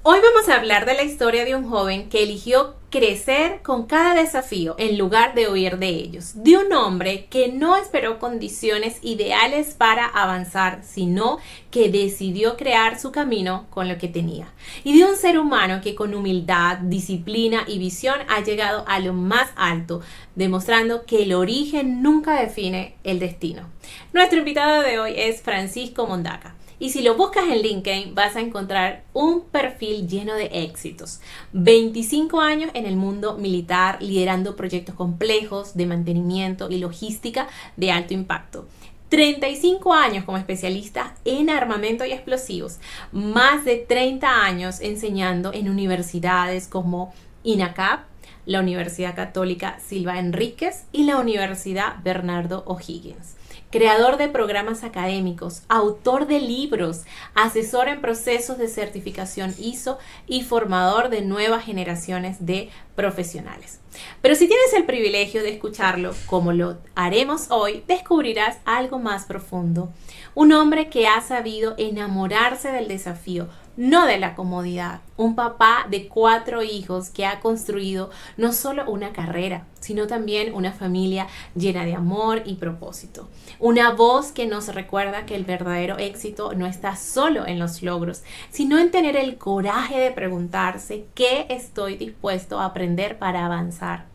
Hoy vamos a hablar de la historia de un joven que eligió crecer con cada desafío en lugar de huir de ellos, de un hombre que no esperó condiciones ideales para avanzar, sino que decidió crear su camino con lo que tenía, y de un ser humano que con humildad, disciplina y visión ha llegado a lo más alto, demostrando que el origen nunca define el destino. Nuestro invitado de hoy es Francisco Mondaca. Y si lo buscas en LinkedIn vas a encontrar un perfil lleno de éxitos. 25 años en el mundo militar, liderando proyectos complejos de mantenimiento y logística de alto impacto. 35 años como especialista en armamento y explosivos. Más de 30 años enseñando en universidades como INACAP, la Universidad Católica Silva Enríquez y la Universidad Bernardo O'Higgins. Creador de programas académicos, autor de libros, asesor en procesos de certificación ISO y formador de nuevas generaciones de profesionales. Pero si tienes el privilegio de escucharlo, como lo haremos hoy, descubrirás algo más profundo. Un hombre que ha sabido enamorarse del desafío, no de la comodidad. Un papá de 4 hijos que ha construido no solo una carrera, sino también una familia llena de amor y propósito. Una voz que nos recuerda que el verdadero éxito no está solo en los logros, sino en tener el coraje de preguntarse qué estoy dispuesto a aprender para avanzar.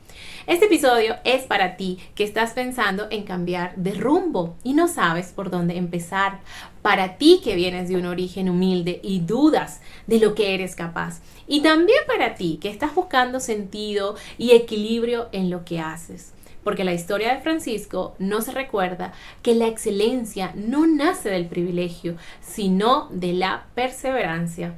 Este episodio es para ti que estás pensando en cambiar de rumbo y no sabes por dónde empezar. Para ti que vienes de un origen humilde y dudas de lo que eres capaz. Y también para ti que estás buscando sentido y equilibrio en lo que haces. Porque la historia de Francisco nos recuerda que la excelencia no nace del privilegio, sino de la perseverancia.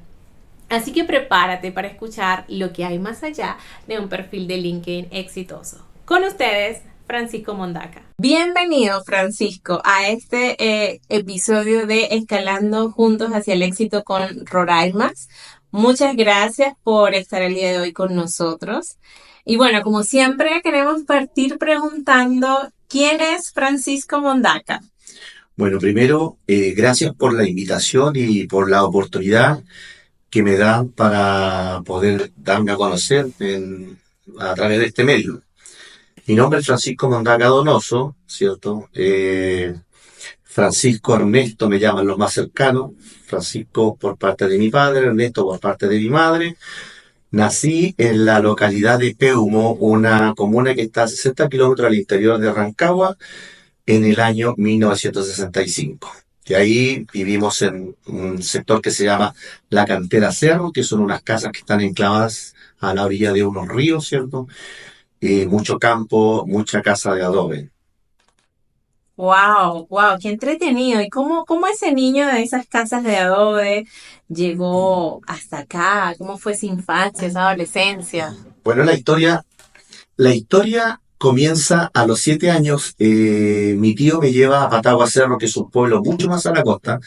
Así que prepárate para escuchar lo que hay más allá de un perfil de LinkedIn exitoso. Con ustedes, Francisco Mondaca. Bienvenido, Francisco, a este episodio de Escalando Juntos hacia el Éxito con Roraimax. Muchas gracias por estar el día de hoy con nosotros. Y bueno, como siempre, queremos partir preguntando, ¿quién es Francisco Mondaca? Bueno, primero, gracias por la invitación y por la oportunidad que me dan para poder darme a conocer a través de este medio. Mi nombre es Francisco Mondaca Donoso, ¿cierto? Francisco Ernesto me llaman los más cercanos, Francisco por parte de mi padre, Ernesto por parte de mi madre. Nací en la localidad de Peumo, una comuna que está a 60 kilómetros al interior de Rancagua, en el año 1965. De ahí vivimos en un sector que se llama La Cantera Cerro, que son unas casas que están enclavadas a la orilla de unos ríos, ¿cierto? Mucho campo, mucha casa de adobe. Wow, wow, qué entretenido. ¿Y cómo ese niño de esas casas de adobe llegó hasta acá? ¿Cómo fue su infancia, esa adolescencia? Bueno, la historia comienza a los 7 años. Mi tío me lleva a Patagua Cerro, que es un pueblo mucho más a la costa,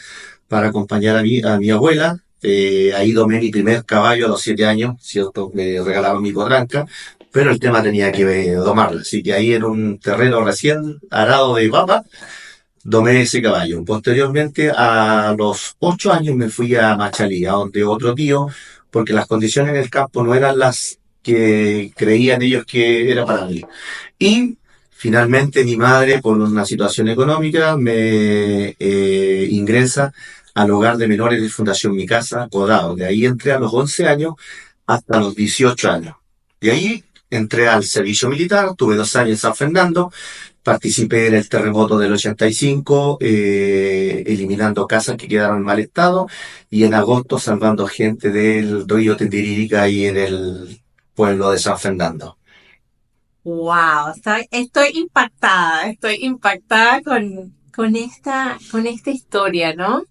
para acompañar a mi abuela. Ahí domé mi primer caballo a los 7 años, ¿cierto? Me regalaron mi potranca, pero el tema tenía que domarla. Así que ahí en un terreno recién arado de papa, domé ese caballo. Posteriormente, a los 8 años me fui a Machalí, a donde otro tío, porque las condiciones en el campo no eran las que creían ellos que era para mí. Y finalmente mi madre, por una situación económica, me ingresa al hogar de menores de Fundación Mi Casa, Codado. De ahí entré a los 11 años hasta los 18 años. De ahí entré al servicio militar, tuve 2 años en San Fernando, participé en el terremoto del 85, eliminando casas que quedaron en mal estado, y en agosto salvando gente del río Tindirírica ahí en el pueblo de San Fernando. Wow, estoy impactada con esta historia, ¿no?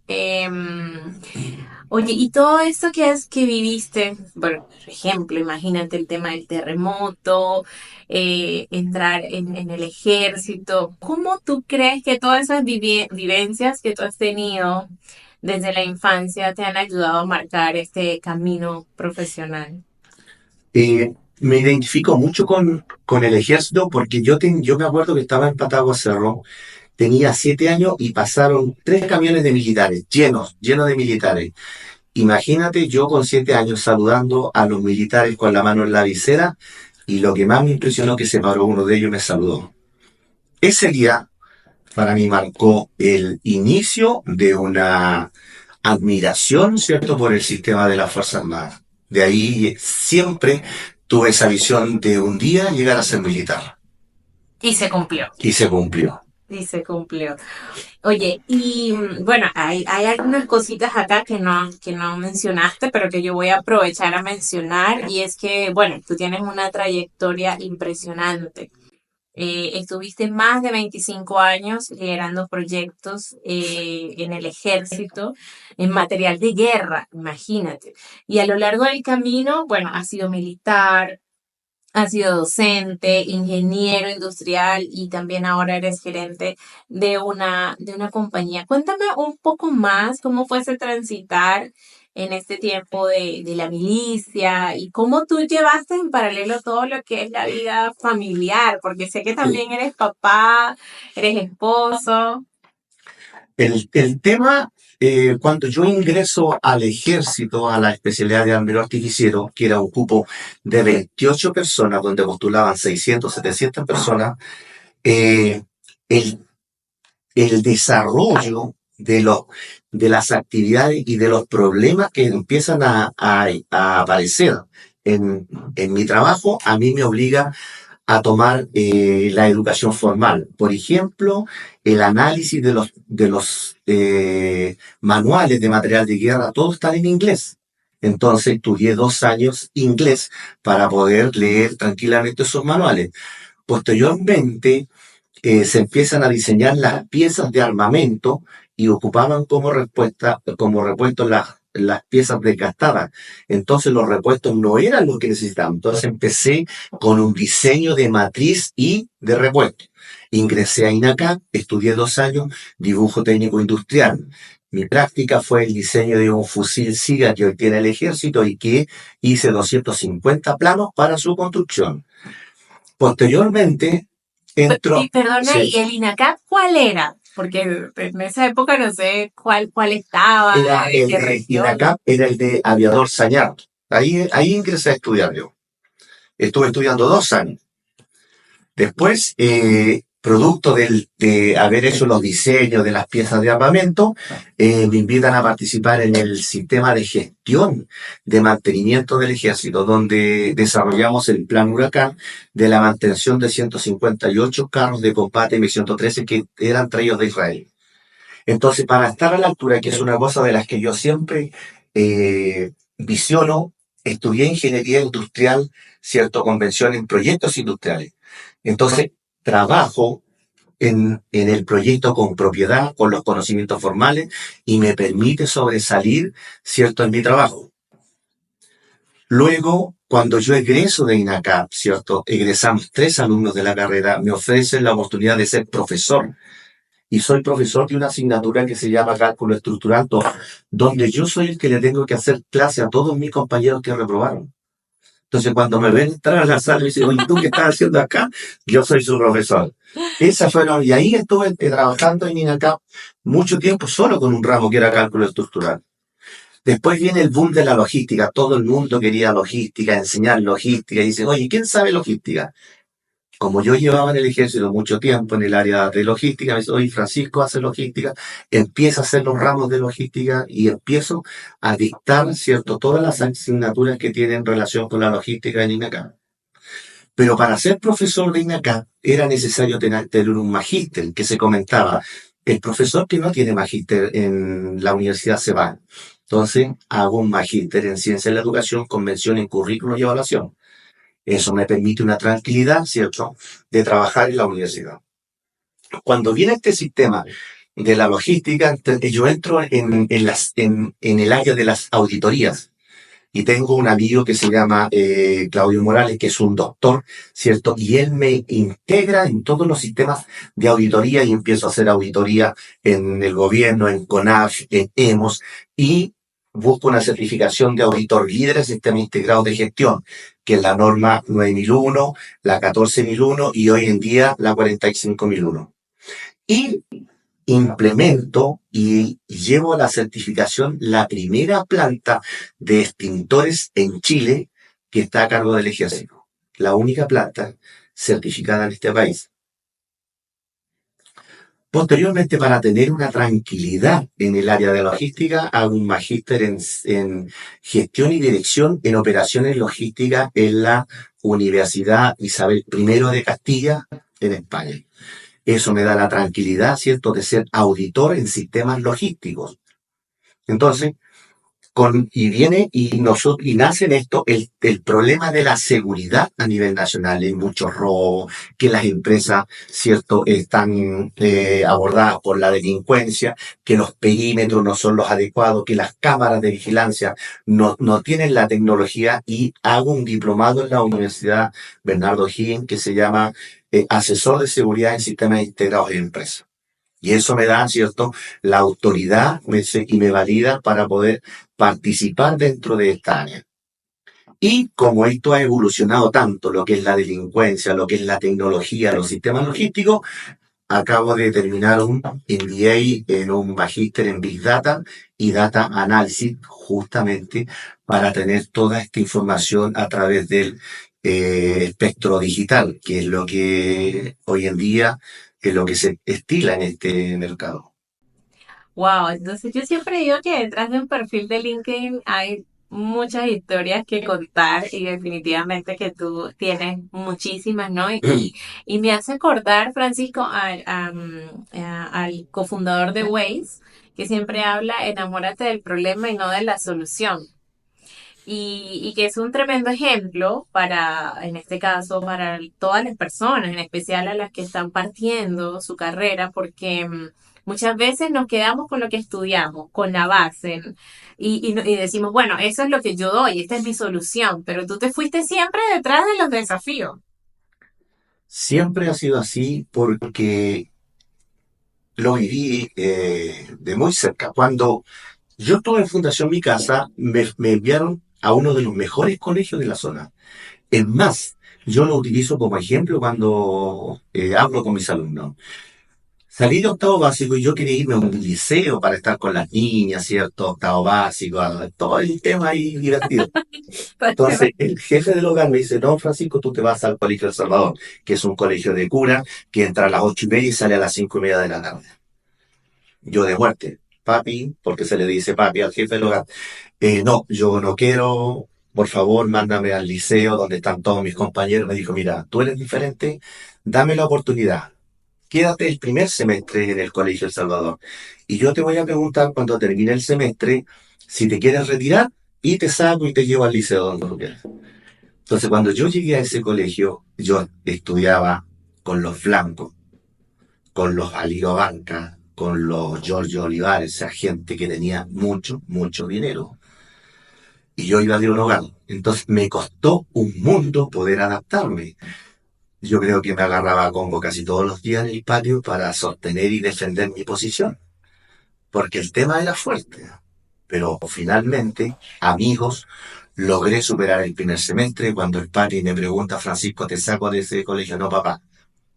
Oye, y todo eso que viviste, bueno, por ejemplo, imagínate el tema del terremoto, entrar en el ejército. ¿Cómo tú crees que todas esas vivencias que tú has tenido desde la infancia te han ayudado a marcar este camino profesional? Me identifico mucho con el ejército porque yo me acuerdo que estaba en Patagua Cerro, tenía 7 años y pasaron 3 camiones de militares, llenos de militares. Imagínate yo con 7 años saludando a los militares con la mano en la visera y lo que más me impresionó que se paró uno de ellos y me saludó. Ese día para mí marcó el inicio de una admiración, ¿cierto?, por el sistema de las Fuerzas Armadas. De ahí siempre tuve esa visión de un día llegar a ser militar. Y se cumplió. Y se cumplió. Y se cumplió. Oye, y bueno, hay algunas cositas acá que no mencionaste, pero que yo voy a aprovechar a mencionar, y es que, bueno, tú tienes una trayectoria impresionante. Estuviste más de 25 años liderando proyectos en el ejército, en material de guerra, imagínate. Y a lo largo del camino, bueno, has sido militar, has sido docente, ingeniero industrial y también ahora eres gerente de una compañía. Cuéntame un poco más cómo fue ese transitar en este tiempo de la milicia y cómo tú llevaste en paralelo todo lo que es la vida familiar, porque sé que también eres papá, eres esposo. El tema, cuando yo ingreso al ejército, a la especialidad de armero artificiero, que era un cupo de 28 personas, donde postulaban 600, 700 personas, eh, el, el desarrollo de las actividades y de los problemas que empiezan a aparecer en mi trabajo, a mí me obliga a tomar la educación formal. Por ejemplo, el análisis de los manuales de material de guerra, todos están en inglés. Entonces estudié 2 años inglés para poder leer tranquilamente esos manuales. Posteriormente, se empiezan a diseñar las piezas de armamento y ocupaban como repuesto las piezas desgastadas. Entonces los repuestos no eran lo que necesitaban. Entonces empecé con un diseño de matriz y de repuesto. Ingresé a INACAP, estudié 2 años, dibujo técnico industrial. Mi práctica fue el diseño de un fusil SIGA que hoy tiene el ejército y que hice 250 planos para su construcción. Posteriormente, Y entró, perdona, ¿y sí, el INACAP cuál era? Porque en esa época no sé cuál estaba, era de el qué de región. INACAP, era el de aviador Sañar. Ahí ingresé a estudiar yo. Estuve estudiando 2 años. Después, producto de haber hecho los diseños de las piezas de armamento, me invitan a participar en el sistema de gestión de mantenimiento del ejército, donde desarrollamos el plan Huracán de la mantención de 158 carros de combate M-113 que eran traídos de Israel. Entonces, para estar a la altura, que es una cosa de las que yo siempre visiono, estudié ingeniería industrial, cierto, convención en proyectos industriales. Entonces, trabajo en el proyecto con propiedad, con los conocimientos formales, y me permite sobresalir, cierto, en mi trabajo. Luego, cuando yo egreso de INACAP, cierto, egresamos 3 alumnos de la carrera, me ofrecen la oportunidad de ser profesor y soy profesor de una asignatura que se llama Cálculo Estructural 2, donde yo soy el que le tengo que hacer clase a todos mis compañeros que reprobaron. Entonces, cuando me ven entrar a la sala, me dicen, oye, ¿tú qué estás haciendo acá? Yo soy su profesor. Y ahí estuve trabajando en INACAP mucho tiempo solo con un ramo que era cálculo estructural. Después viene el boom de la logística. Todo el mundo quería logística, enseñar logística. Y dicen, oye, ¿quién sabe logística? Como yo llevaba en el ejército mucho tiempo en el área de logística, me dice, oye, Francisco hace logística, empieza a hacer los ramos de logística y empiezo a dictar, ¿cierto?, todas las asignaturas que tienen relación con la logística en INACAP. Pero para ser profesor de INACAP era necesario tener un magíster, que se comentaba. El profesor que no tiene magíster en la universidad se va. Entonces hago un magíster en ciencia de la educación con mención en currículo y evaluación. Eso me permite una tranquilidad, ¿cierto?, de trabajar en la universidad. Cuando viene este sistema de la logística, yo entro en el área de las auditorías y tengo un amigo que se llama Claudio Morales, que es un doctor, ¿cierto? Y él me integra en todos los sistemas de auditoría y empiezo a hacer auditoría en el gobierno, en CONAF, en EMOS, y busco una certificación de auditor líder de sistema integrado de gestión, que es la norma 9001, la 14001 y hoy en día la 45001. Y implemento y llevo a la certificación la primera planta de extintores en Chile que está a cargo del ejército. La única planta certificada en este país. Posteriormente, para tener una tranquilidad en el área de logística, hago un magíster en gestión y dirección en operaciones logísticas en la Universidad Isabel I de Castilla, en España. Eso me da la tranquilidad, ¿cierto?, de ser auditor en sistemas logísticos. Entonces, y nace en esto el problema de la seguridad a nivel nacional. Hay muchos robos, que las empresas, cierto, están abordadas por la delincuencia, que los perímetros no son los adecuados, que las cámaras de vigilancia no tienen la tecnología, y hago un diplomado en la Universidad Bernardo Higgins que se llama Asesor de Seguridad en Sistemas Integrados de Empresas. Y eso me da, ¿cierto?, la autoridad y me valida para poder participar dentro de esta área. Y como esto ha evolucionado tanto, lo que es la delincuencia, lo que es la tecnología, los sistemas logísticos, acabo de terminar un MBA en un magíster en Big Data y Data Analysis, justamente para tener toda esta información a través del espectro digital, que es lo que hoy en día es lo que se estila en este mercado. Wow, entonces yo siempre digo que detrás de un perfil de LinkedIn hay muchas historias que contar y definitivamente que tú tienes muchísimas, ¿no? Y me hace acordar, Francisco, al cofundador de Waze, que siempre habla, enamórate del problema y no de la solución. Y que es un tremendo ejemplo para, en este caso, para todas las personas, en especial a las que están partiendo su carrera, porque muchas veces nos quedamos con lo que estudiamos, con la base, y decimos, bueno, eso es lo que yo doy, esta es mi solución, pero tú te fuiste siempre detrás de los desafíos. Siempre ha sido así porque lo viví de muy cerca. Cuando yo estuve en Fundación Mi Casa, me enviaron a uno de los mejores colegios de la zona. Es más, yo lo utilizo como ejemplo cuando hablo con mis alumnos. Salí de octavo básico y yo quería irme a un liceo para estar con las niñas, ¿cierto? Octavo básico, todo el tema ahí divertido. Entonces, el jefe del hogar me dice, no, Francisco, tú te vas al Colegio El Salvador, que es un colegio de cura, que entra a las 8:30 y sale a las 5:30 de la tarde. Yo de muerte, papi, porque se le dice papi al jefe del hogar. No, yo no quiero, por favor, mándame al liceo donde están todos mis compañeros. Me dijo, mira, tú eres diferente, dame la oportunidad. Quédate el primer semestre en el Colegio El Salvador. Y yo te voy a preguntar cuando termine el semestre si te quieres retirar y te saco y te llevo al liceo donde tú quieras. Entonces, cuando yo llegué a ese colegio, yo estudiaba con los blancos, con los Aliro Banca, con los Giorgio Olivares, esa gente que tenía mucho, mucho dinero. Y yo iba de un hogar. Entonces me costó un mundo poder adaptarme. Yo creo que me agarraba a combo casi todos los días en el patio para sostener y defender mi posición, porque el tema era fuerte. Pero finalmente, amigos, logré superar el primer semestre. Cuando el padre me pregunta, Francisco, ¿te saco de ese colegio? No, papá,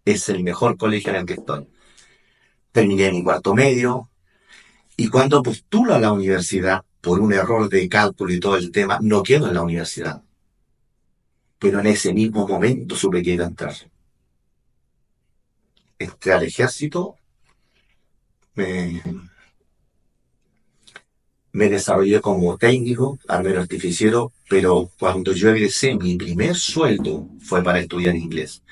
es el mejor colegio en el que estoy. Terminé mi cuarto medio, y cuando postulo a la universidad, por un error de cálculo y todo el tema, no quedo en la universidad. Pero en ese mismo momento supe que iba a entrar. Entré al ejército, me, me desarrollé como técnico, armero artificiero, pero cuando yo egresé, mi primer sueldo fue para estudiar inglés.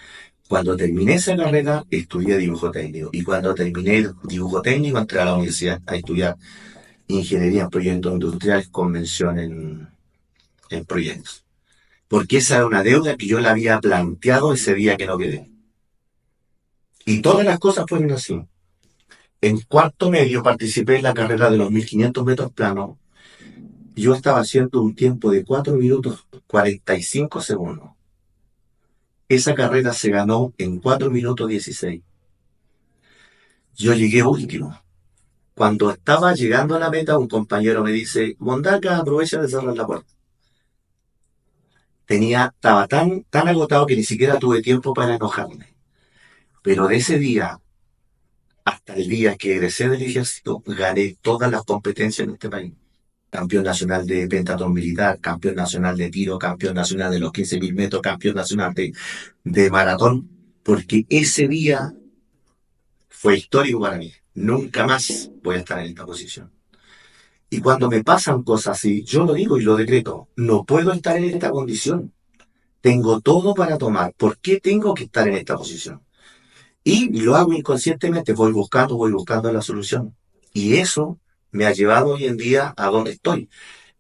Cuando terminé esa carrera, estudié dibujo técnico. Y cuando terminé el dibujo técnico, entré a la universidad a estudiar ingeniería en proyectos industriales con mención en proyectos. Porque esa era una deuda que yo le había planteado ese día que no quedé. Y todas las cosas fueron así. En cuarto medio participé en la carrera de los 1500 metros planos. Yo estaba haciendo un tiempo de 4 minutos 45 segundos. Esa carrera se ganó en 4 minutos 16. Yo llegué último. Cuando estaba llegando a la meta, un compañero me dice, Mondaca, aprovecha de cerrar la puerta. Estaba tan agotado que ni siquiera tuve tiempo para enojarme. Pero de ese día hasta el día que egresé del ejército, gané todas las competencias en este país. Campeón nacional de pentatón militar, campeón nacional de tiro, campeón nacional de los 15.000 metros, campeón nacional de maratón, porque ese día fue histórico para mí. Nunca más voy a estar en esta posición. Y cuando me pasan cosas así, yo lo digo y lo decreto, no puedo estar en esta condición. Tengo todo para tomar. ¿Por qué tengo que estar en esta posición? Y lo hago inconscientemente, voy buscando la solución. Y eso me ha llevado hoy en día a donde estoy.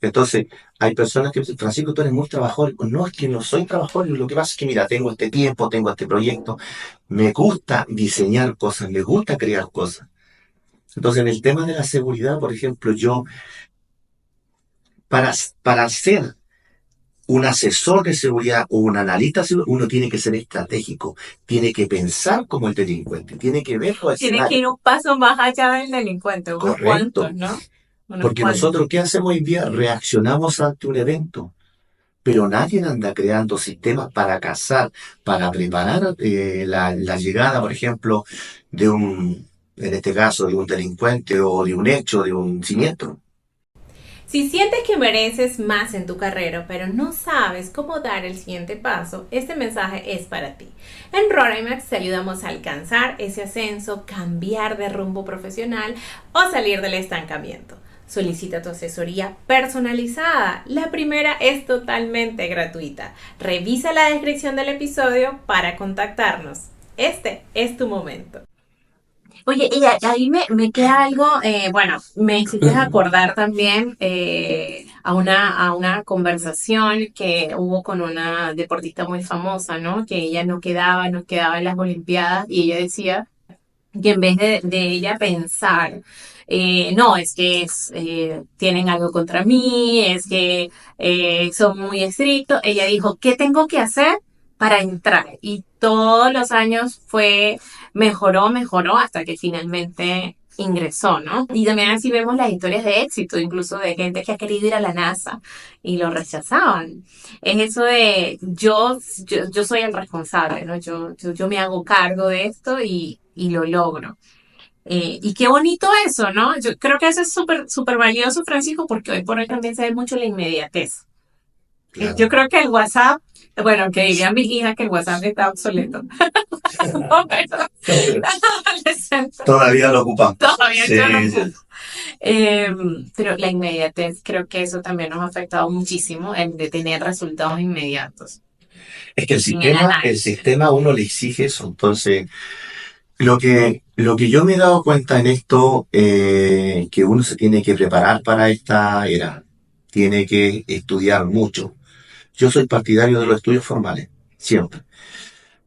Entonces, hay personas que me dicen, Francisco, tú eres muy trabajador. No, es que no soy trabajador. Lo que pasa es que, mira, tengo este tiempo, tengo este proyecto. Me gusta diseñar cosas, me gusta crear cosas. Entonces, en el tema de la seguridad, por ejemplo, yo, para, para ser un asesor de seguridad o un analista de seguridad, uno tiene que ser estratégico, tiene que pensar como el delincuente, tiene que ver los Tiene que escenarios. ir un paso más allá del delincuente, unos Correcto. cuantos, ¿no? Unos Porque cuantos. nosotros, ¿qué hacemos hoy día? Reaccionamos ante un evento. Pero nadie anda creando sistemas para cazar, para preparar la llegada, por ejemplo, de un, en este caso, de un delincuente o de un hecho, de un siniestro. Si sientes que mereces más en tu carrera, pero no sabes cómo dar el siguiente paso, este mensaje es para ti. En Rorimax te ayudamos a alcanzar ese ascenso, cambiar de rumbo profesional o salir del estancamiento. Solicita tu asesoría personalizada. La primera es totalmente gratuita. Revisa la descripción del episodio para contactarnos. Este es tu momento. Oye, y ahí me queda algo, bueno, me hiciste acordar también a una conversación que hubo con una deportista muy famosa, ¿no? Que ella no quedaba en las Olimpiadas y ella decía que en vez de ella pensar, no, es que tienen algo contra mí, es que son muy estrictos, ella dijo, ¿qué tengo que hacer para entrar? Y todos los años mejoró hasta que finalmente ingresó, ¿no? Y también así vemos las historias de éxito, incluso de gente que ha querido ir a la NASA y lo rechazaban. Es eso de yo soy el responsable, ¿no? Yo me hago cargo de esto y lo logro. Y qué bonito eso, ¿no? Yo creo que eso es súper valioso, Francisco, porque hoy por hoy también se ve mucho la inmediatez. Yo Claro. creo que el WhatsApp, bueno, que dirían mis hijas que el WhatsApp está obsoleto. No, pero adolescentes Todavía lo ocupamos. todavía Sí, yo lo sí. ocupo. Pero la inmediatez, creo que eso también nos ha afectado muchísimo, el de tener resultados inmediatos, Es que sin el el análisis. sistema a uno le exige eso. Entonces, lo que yo me he dado cuenta en esto, que uno se tiene que preparar para esta era. Tiene que estudiar mucho. Yo soy partidario de los estudios formales, siempre.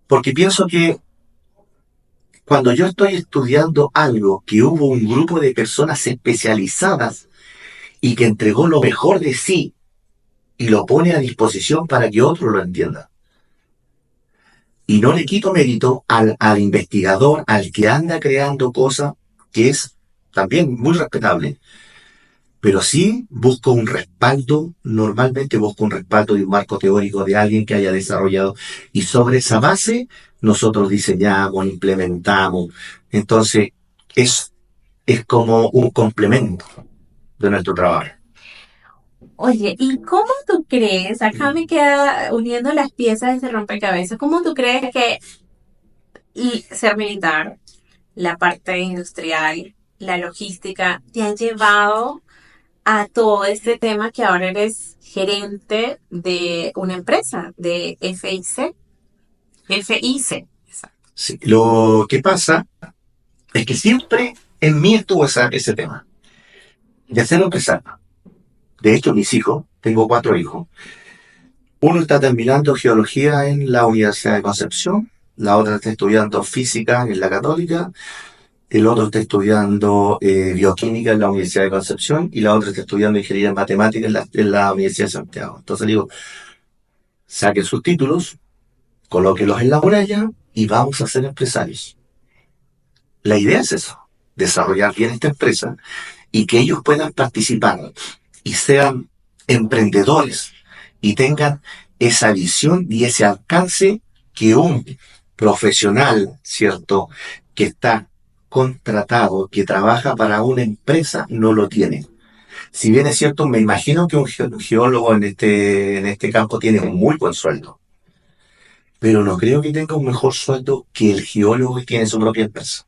Porque pienso que cuando yo estoy estudiando algo que hubo un grupo de personas especializadas y que entregó lo mejor de sí y lo pone a disposición para que otro lo entienda. Y no le quito mérito al investigador, al que anda creando cosas, que es también muy respetable. Pero sí busco un respaldo, normalmente busco un respaldo de un marco teórico de alguien que haya desarrollado. Y sobre esa base nosotros diseñamos, implementamos. Entonces es, es como un complemento de nuestro trabajo. Oye, ¿y cómo tú crees, acá me queda uniendo las piezas de ese rompecabezas, cómo tú crees que ser militar, la parte industrial, la logística, te han llevado a todo este tema que ahora eres gerente de una empresa, de FIC? FIC. Exacto. Sí, lo que pasa es que siempre en mí estuvo ese tema de hacerlo empresario. De hecho, mis hijos, tengo 4 hijos. Uno está terminando geología en la Universidad de Concepción, la otra está estudiando física en la Católica, el otro está estudiando bioquímica en la Universidad de Concepción y la otra está estudiando ingeniería en matemáticas en la Universidad de Santiago. Entonces le digo, saquen sus títulos, colóquenlos en la muralla y vamos a ser empresarios. La idea es eso, desarrollar bien esta empresa y que ellos puedan participar y sean emprendedores y tengan esa visión y ese alcance que un profesional, ¿cierto?, que está contratado que trabaja para una empresa no lo tiene. Si bien es cierto, me imagino que un geólogo en este campo tiene un muy buen sueldo, pero no creo que tenga un mejor sueldo que el geólogo que tiene su propia empresa.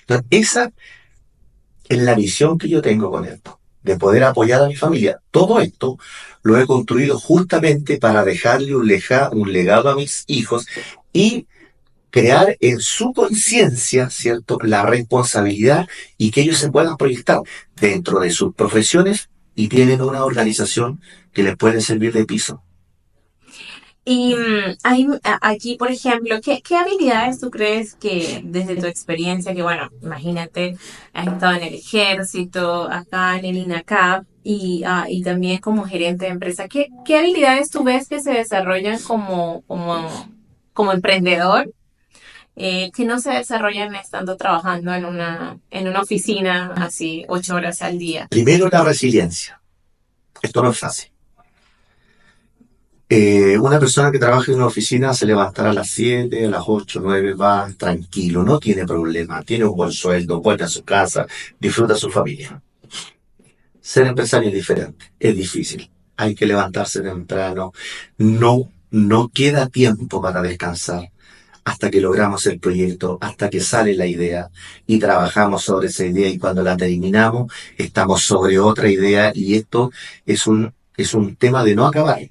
Entonces, esa es la visión que yo tengo con esto, de poder apoyar a mi familia. Todo esto lo he construido justamente para dejarle un legado a mis hijos y crear en su conciencia, ¿cierto?, la responsabilidad y que ellos se puedan proyectar dentro de sus profesiones y tienen una organización que les puede servir de piso. Y allí, por ejemplo, ¿qué habilidades tú crees que desde tu experiencia, que bueno, imagínate, has estado en el ejército, acá en el INACAP y también como gerente de empresa, ¿qué habilidades tú ves que se desarrollan como emprendedor, que no se desarrollan estando trabajando en una oficina así 8 horas al día? Primero, la resiliencia. Esto no es fácil. Una persona que trabaja en una oficina se levantará a las 7, a las 8, 9, va tranquilo, no tiene problema, tiene un buen sueldo, vuelve a su casa, disfruta a su familia. Ser empresario es diferente, es difícil. Hay que levantarse temprano. No queda tiempo para descansar hasta que logramos el proyecto, hasta que sale la idea y trabajamos sobre esa idea y cuando la terminamos estamos sobre otra idea y esto es un tema de no acabar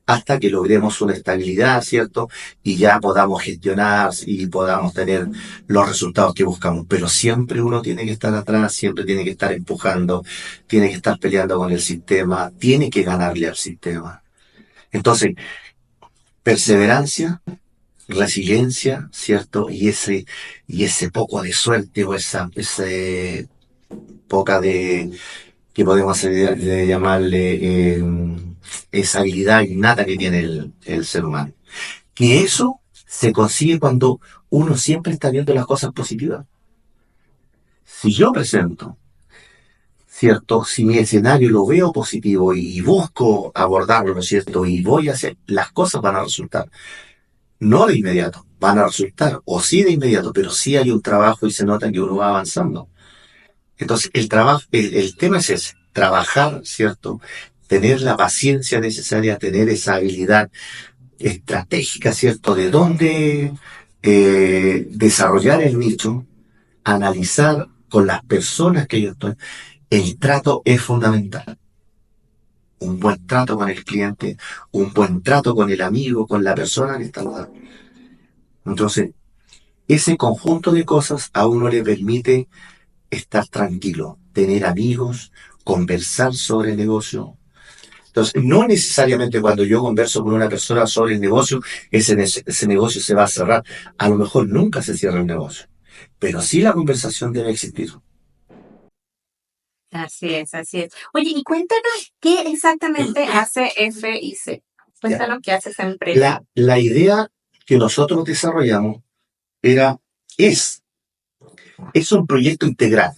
hasta que logremos una estabilidad, ¿cierto? Y ya podamos gestionar y podamos tener los resultados que buscamos. Pero siempre uno tiene que estar atrás, siempre tiene que estar empujando, tiene que estar peleando con el sistema, tiene que ganarle al sistema. Entonces, perseverancia, resiliencia, ¿cierto? Y ese poco de suerte o ese poca de, que podemos llamarle esa habilidad innata que tiene el ser humano. Que eso se consigue cuando uno siempre está viendo las cosas positivas. Si yo presento, ¿cierto? Si mi escenario lo veo positivo y busco abordarlo, ¿no es cierto? Y voy a hacer, las cosas van a resultar. No de inmediato, van a resultar, o sí de inmediato, pero sí hay un trabajo y se nota que uno va avanzando. Entonces, el tema es ese, trabajar, ¿cierto? Tener la paciencia necesaria, tener esa habilidad estratégica, ¿cierto? De dónde desarrollar el nicho, analizar con las personas que yo estoy. El trato es fundamental. Un buen trato con el cliente, un buen trato con el amigo, con la persona que está al lado. Entonces, ese conjunto de cosas a uno le permite estar tranquilo, tener amigos, conversar sobre el negocio. Entonces, no necesariamente cuando yo converso con una persona sobre el negocio, ese negocio se va a cerrar. A lo mejor nunca se cierra el negocio, pero sí la conversación debe existir. Así es, así es. Oye, y cuéntanos qué exactamente hace FIC. Ya. Cuéntanos qué hace esa empresa. La idea que nosotros desarrollamos era, es, es un proyecto integral.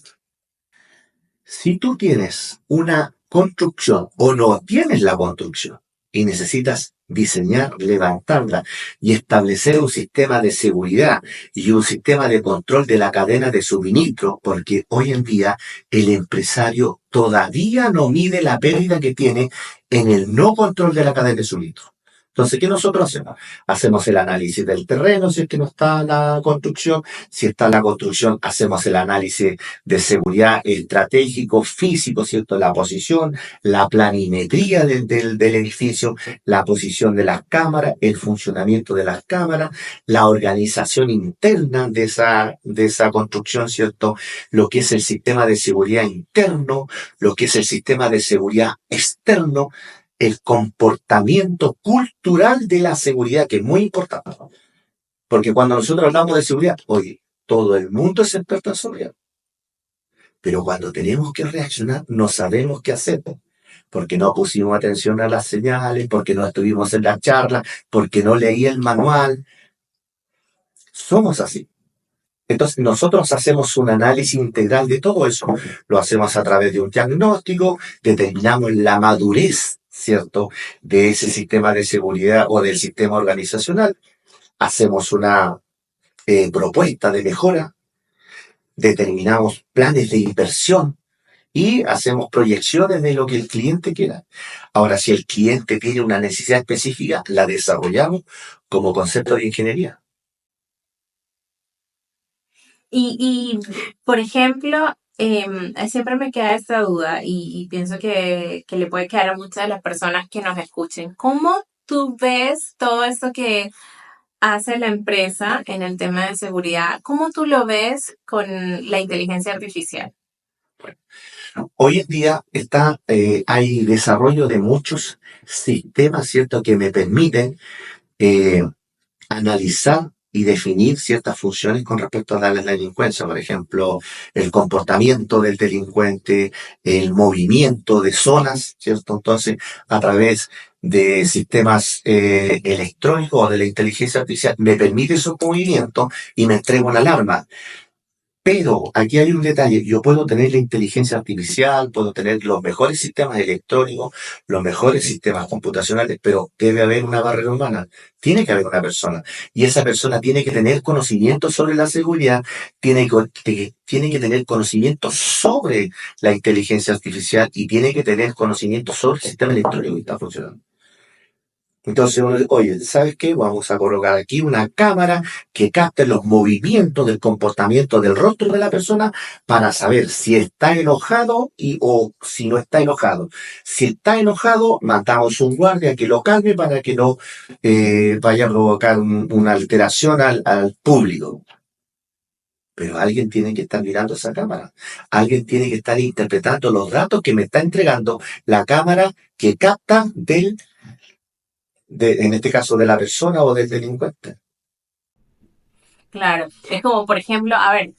Si tú tienes una construcción o no tienes la construcción y necesitas diseñar, levantarla y establecer un sistema de seguridad y un sistema de control de la cadena de suministro, porque hoy en día el empresario todavía no mide la pérdida que tiene en el no control de la cadena de suministro. Entonces, ¿qué nosotros hacemos? Hacemos el análisis del terreno, si es que no está la construcción. Si está la construcción, hacemos el análisis de seguridad estratégico, físico, ¿cierto? La posición, la planimetría del edificio, la posición de las cámaras, el funcionamiento de las cámaras, la organización interna de esa construcción, ¿cierto? Lo que es el sistema de seguridad interno, lo que es el sistema de seguridad externo, el comportamiento cultural de la seguridad, que es muy importante. Porque cuando nosotros hablamos de seguridad, oye, todo el mundo es experto en seguridad. Pero cuando tenemos que reaccionar, no sabemos qué hacer. Porque no pusimos atención a las señales, porque no estuvimos en la charla, porque no leí el manual. Somos así. Entonces, nosotros hacemos un análisis integral de todo eso. Lo hacemos a través de un diagnóstico, determinamos la madurez, ¿cierto?, de ese sistema de seguridad o del sistema organizacional. Hacemos una propuesta de mejora determinamos planes de inversión y hacemos proyecciones de lo que el cliente quiera. Ahora, si el cliente tiene una necesidad específica, la desarrollamos como concepto de ingeniería. Y por ejemplo, siempre me queda esta duda y pienso que le puede quedar a muchas de las personas que nos escuchen. ¿Cómo tú ves todo esto que hace la empresa en el tema de seguridad? ¿Cómo tú lo ves con la inteligencia artificial? Hoy en día hay desarrollo de muchos sistemas, ¿cierto?, que me permiten eh, analizar y definir ciertas funciones con respecto a la delincuencia. Por ejemplo, el comportamiento del delincuente, el movimiento de zonas, ¿cierto? Entonces, a través de sistemas electrónicos o de la inteligencia artificial, me permite esos movimientos y me entrega una alarma. Pero aquí hay un detalle, yo puedo tener la inteligencia artificial, puedo tener los mejores sistemas electrónicos, los mejores sistemas computacionales, pero debe haber una barrera humana, tiene que haber una persona, y esa persona tiene que tener conocimiento sobre la seguridad, tiene que tener conocimiento sobre la inteligencia artificial y tiene que tener conocimiento sobre el sistema electrónico que está funcionando. Entonces uno dice, oye, ¿sabes qué? Vamos a colocar aquí una cámara que capte los movimientos del comportamiento del rostro de la persona para saber si está enojado o si no está enojado. Si está enojado, mandamos un guardia que lo calme para que no vaya a provocar una alteración al público. Pero alguien tiene que estar mirando esa cámara. Alguien tiene que estar interpretando los datos que me está entregando la cámara que capta en este caso de la persona o del delincuente. Claro, es como, por ejemplo, a ver,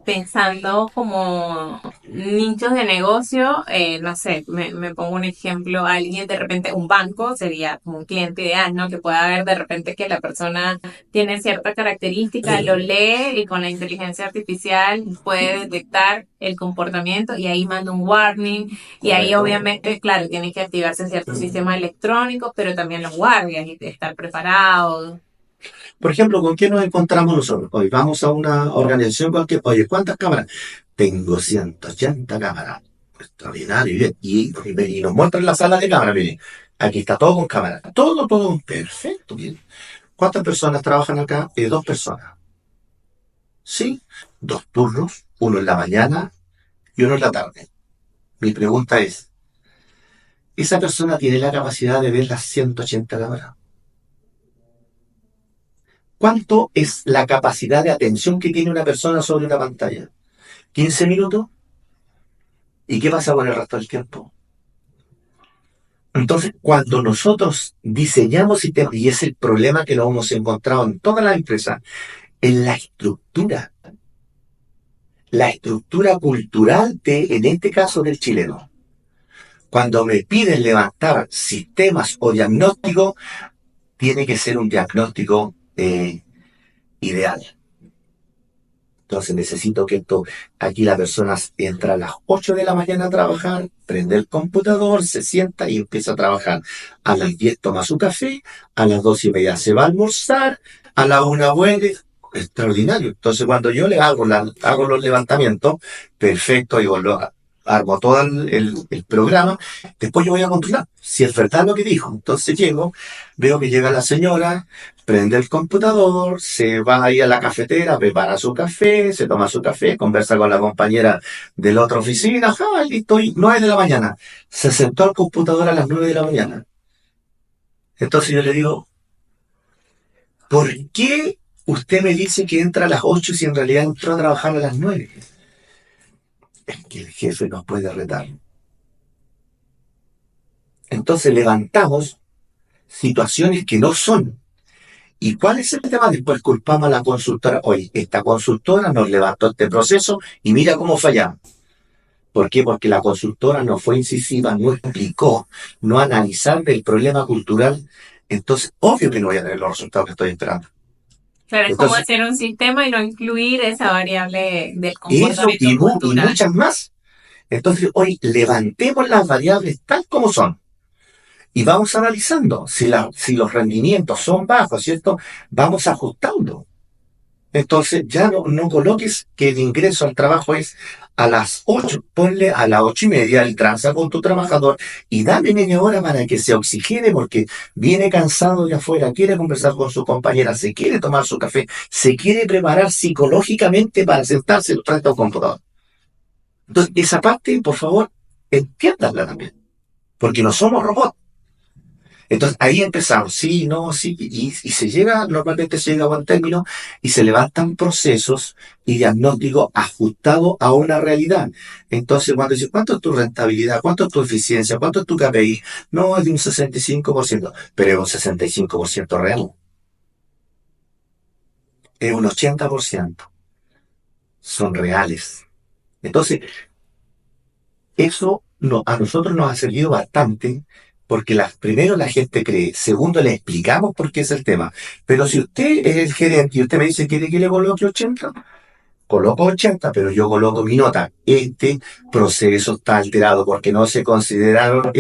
pensando como nichos de negocio, no sé, me pongo un ejemplo, alguien de repente, un banco sería como un cliente ideal, ¿no? Que pueda ver de repente que la persona tiene cierta característica, lo lee y con la inteligencia artificial puede detectar el comportamiento y ahí manda un warning y ahí Correcto. obviamente, claro, tiene que activarse ciertos sistemas electrónicos, pero también los guardias y estar preparados. Por ejemplo, ¿con qué nos encontramos nosotros? Hoy vamos a una organización cualquier, oye, ¿cuántas cámaras? Tengo 180 cámaras. Extraordinario, bien. Y nos muestran la sala de cámaras, miren. Aquí está todo con cámara. Todo, perfecto, bien. ¿Cuántas personas trabajan acá? Dos personas. Sí, dos turnos, uno en la mañana y uno en la tarde. Mi pregunta es, ¿esa persona tiene la capacidad de ver las 180 cámaras? ¿Cuánto es la capacidad de atención que tiene una persona sobre una pantalla? ¿15 minutos? ¿Y qué pasa con el resto del tiempo? Entonces, cuando nosotros diseñamos sistemas, y es el problema que nos hemos encontrado en todas las empresas, en la estructura cultural en este caso, del chileno. Cuando me piden levantar sistemas o diagnósticos, tiene que ser un diagnóstico ideal. Entonces necesito que aquí la persona entra a las 8 de la mañana a trabajar, prende el computador, se sienta y empieza a trabajar. A las 10 toma su café, a las 2:30 se va a almorzar, a la 1 vuelve. Extraordinario. Entonces cuando yo le hago los levantamientos, perfecto, y armo todo el programa, después yo voy a controlar si es verdad lo que dijo. Entonces veo que llega la señora, prende el computador, se va ahí a la cafetera, prepara su café, se toma su café, conversa con la compañera de la otra oficina, listo, y 9 de la mañana. Se sentó al computador a las 9 de la mañana. Entonces yo le digo, ¿por qué usted me dice que entra a las 8 si en realidad entró a trabajar a las 9? Es que el jefe nos puede retar. Entonces levantamos situaciones que no son. ¿Y cuál es el tema? Después culpamos a la consultora. Oye, esta consultora nos levantó este proceso y mira cómo fallamos. ¿Por qué? Porque la consultora no fue incisiva, no explicó, no analizar el problema cultural. Entonces, obvio que no voy a tener los resultados que estoy esperando. Claro, es como Entonces, hacer un sistema y no incluir esa variable del eso comportamiento y cultural. muchas más. Entonces, hoy levantemos las variables tal como son. Y vamos analizando. Si los rendimientos son bajos, ¿cierto? Vamos ajustando. Entonces ya no coloques que el ingreso al trabajo es a las 8, ponle a las 8:30 el tranza con tu trabajador y dame media hora para que se oxigene porque viene cansado de afuera, quiere conversar con su compañera, se quiere tomar su café, se quiere preparar psicológicamente para sentarse frente a un computador. Entonces, esa parte, por favor, entiéndanla también, porque no somos robots. Entonces ahí empezamos, sí, no, sí, y se llega, normalmente se llega a buen término y se levantan procesos y diagnósticos ajustados a una realidad. Entonces cuando dices, ¿cuánto es tu rentabilidad? ¿Cuánto es tu eficiencia? ¿Cuánto es tu KPI? No, es de un 65%, pero es un 65% real, es un 80%, son reales. Entonces, eso no, a nosotros nos ha servido bastante porque primero la gente cree, segundo le explicamos por qué es el tema. Pero si usted es el gerente y usted me dice, ¿quiere que le coloque 80? Coloco 80, pero yo coloco mi nota. Este proceso está alterado porque no se consideraron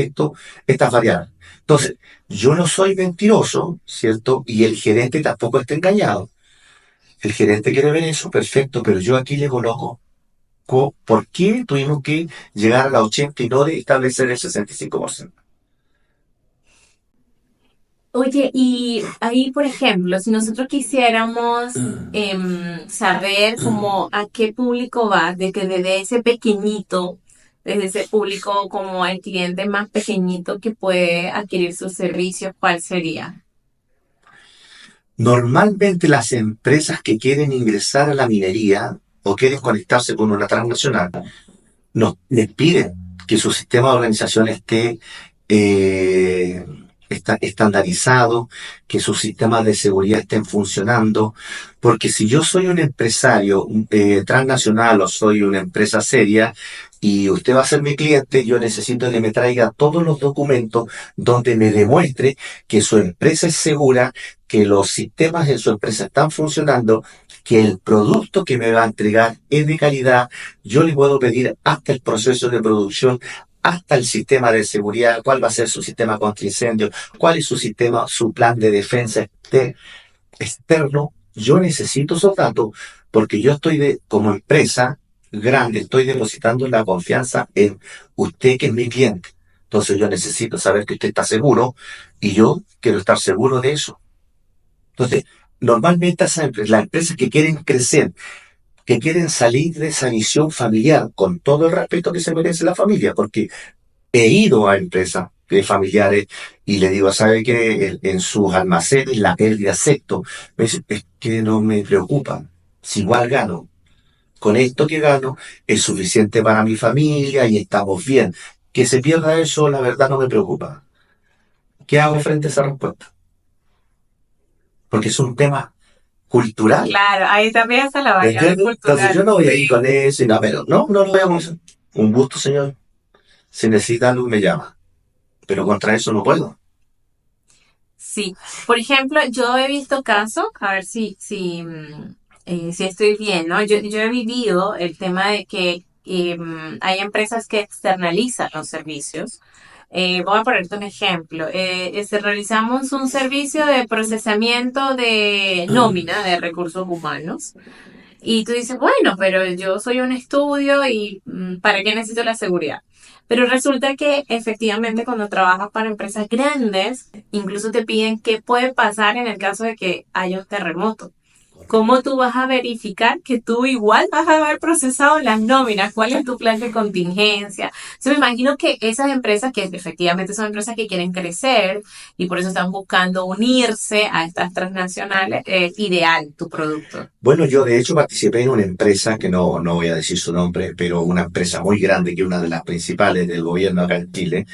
estas variables. Entonces, yo no soy mentiroso, ¿cierto? Y el gerente tampoco está engañado. El gerente quiere ver eso, perfecto, pero yo aquí le coloco por qué tuvimos que llegar a la 80 y no de establecer el 65%. Oye, y ahí, por ejemplo, si nosotros quisiéramos saber como a qué público va, de que desde ese pequeñito, desde ese público como el cliente más pequeñito que puede adquirir sus servicios, ¿cuál sería? Normalmente las empresas que quieren ingresar a la minería o quieren conectarse con una transnacional, les piden que su sistema de organización esté eh, estandarizado, que sus sistemas de seguridad estén funcionando, porque si yo soy un empresario transnacional o soy una empresa seria y usted va a ser mi cliente, yo necesito que me traiga todos los documentos donde me demuestre que su empresa es segura, que los sistemas en su empresa están funcionando, que el producto que me va a entregar es de calidad. Yo le puedo pedir hasta el proceso de producción, hasta el sistema de seguridad, cuál va a ser su sistema contra incendios, cuál es su sistema, su plan de defensa externo. Yo necesito esos datos porque yo como empresa grande, estoy depositando la confianza en usted que es mi cliente. Entonces yo necesito saber que usted está seguro y yo quiero estar seguro de eso. Entonces, normalmente las empresas que quieren crecer, que quieren salir de esa visión familiar, con todo el respeto que se merece la familia, porque he ido a empresas familiares y le digo, ¿sabe qué? En sus almacenes la pérdida acepto. Me dice, es que no me preocupa, si igual gano. Con esto que gano es suficiente para mi familia y estamos bien. Que se pierda eso, la verdad no me preocupa. ¿Qué hago frente a esa respuesta? Porque es un tema cultural. Claro, ahí también está la variable ¿Entiendes? Entonces yo cultural. no voy a ir Sí. con eso y no, pero no lo voy a conocer. Un gusto, señor. Si necesita algo, me llama. Pero contra eso no puedo. Sí, por ejemplo, yo he visto casos, a ver si estoy bien, ¿no? Yo he vivido el tema de que hay empresas que externalizan los servicios. Voy a ponerte un ejemplo. Realizamos un servicio de procesamiento de nómina de recursos humanos. Y tú dices, bueno, pero yo soy un estudio y ¿para qué necesito la seguridad? Pero resulta que efectivamente cuando trabajas para empresas grandes, incluso te piden qué puede pasar en el caso de que haya un terremoto. ¿Cómo tú vas a verificar que tú igual vas a haber procesado las nóminas? ¿Cuál es tu plan de contingencia? Yo me imagino que esas empresas, que efectivamente son empresas que quieren crecer y por eso están buscando unirse a estas transnacionales, es ideal tu producto. Bueno, yo de hecho participé en una empresa, que no voy a decir su nombre, pero una empresa muy grande, que es una de las principales del gobierno acá en Chile,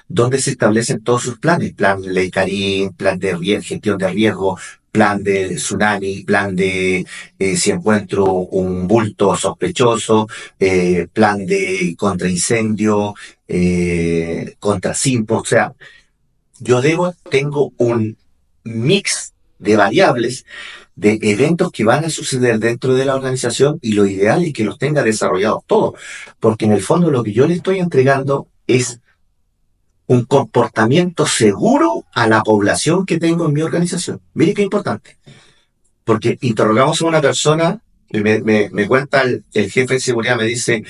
donde se establecen todos sus planes, plan Ley Carín, plan de gestión de riesgo, plan de tsunami, plan de si encuentro un bulto sospechoso, plan de contra incendio, contra sismo, o sea, tengo un mix de variables, de eventos que van a suceder dentro de la organización y lo ideal es que los tenga desarrollados todos, porque en el fondo lo que yo le estoy entregando es un comportamiento seguro a la población que tengo en mi organización. Mire qué importante. Porque interrogamos a una persona, y me cuenta el jefe de seguridad, me dice,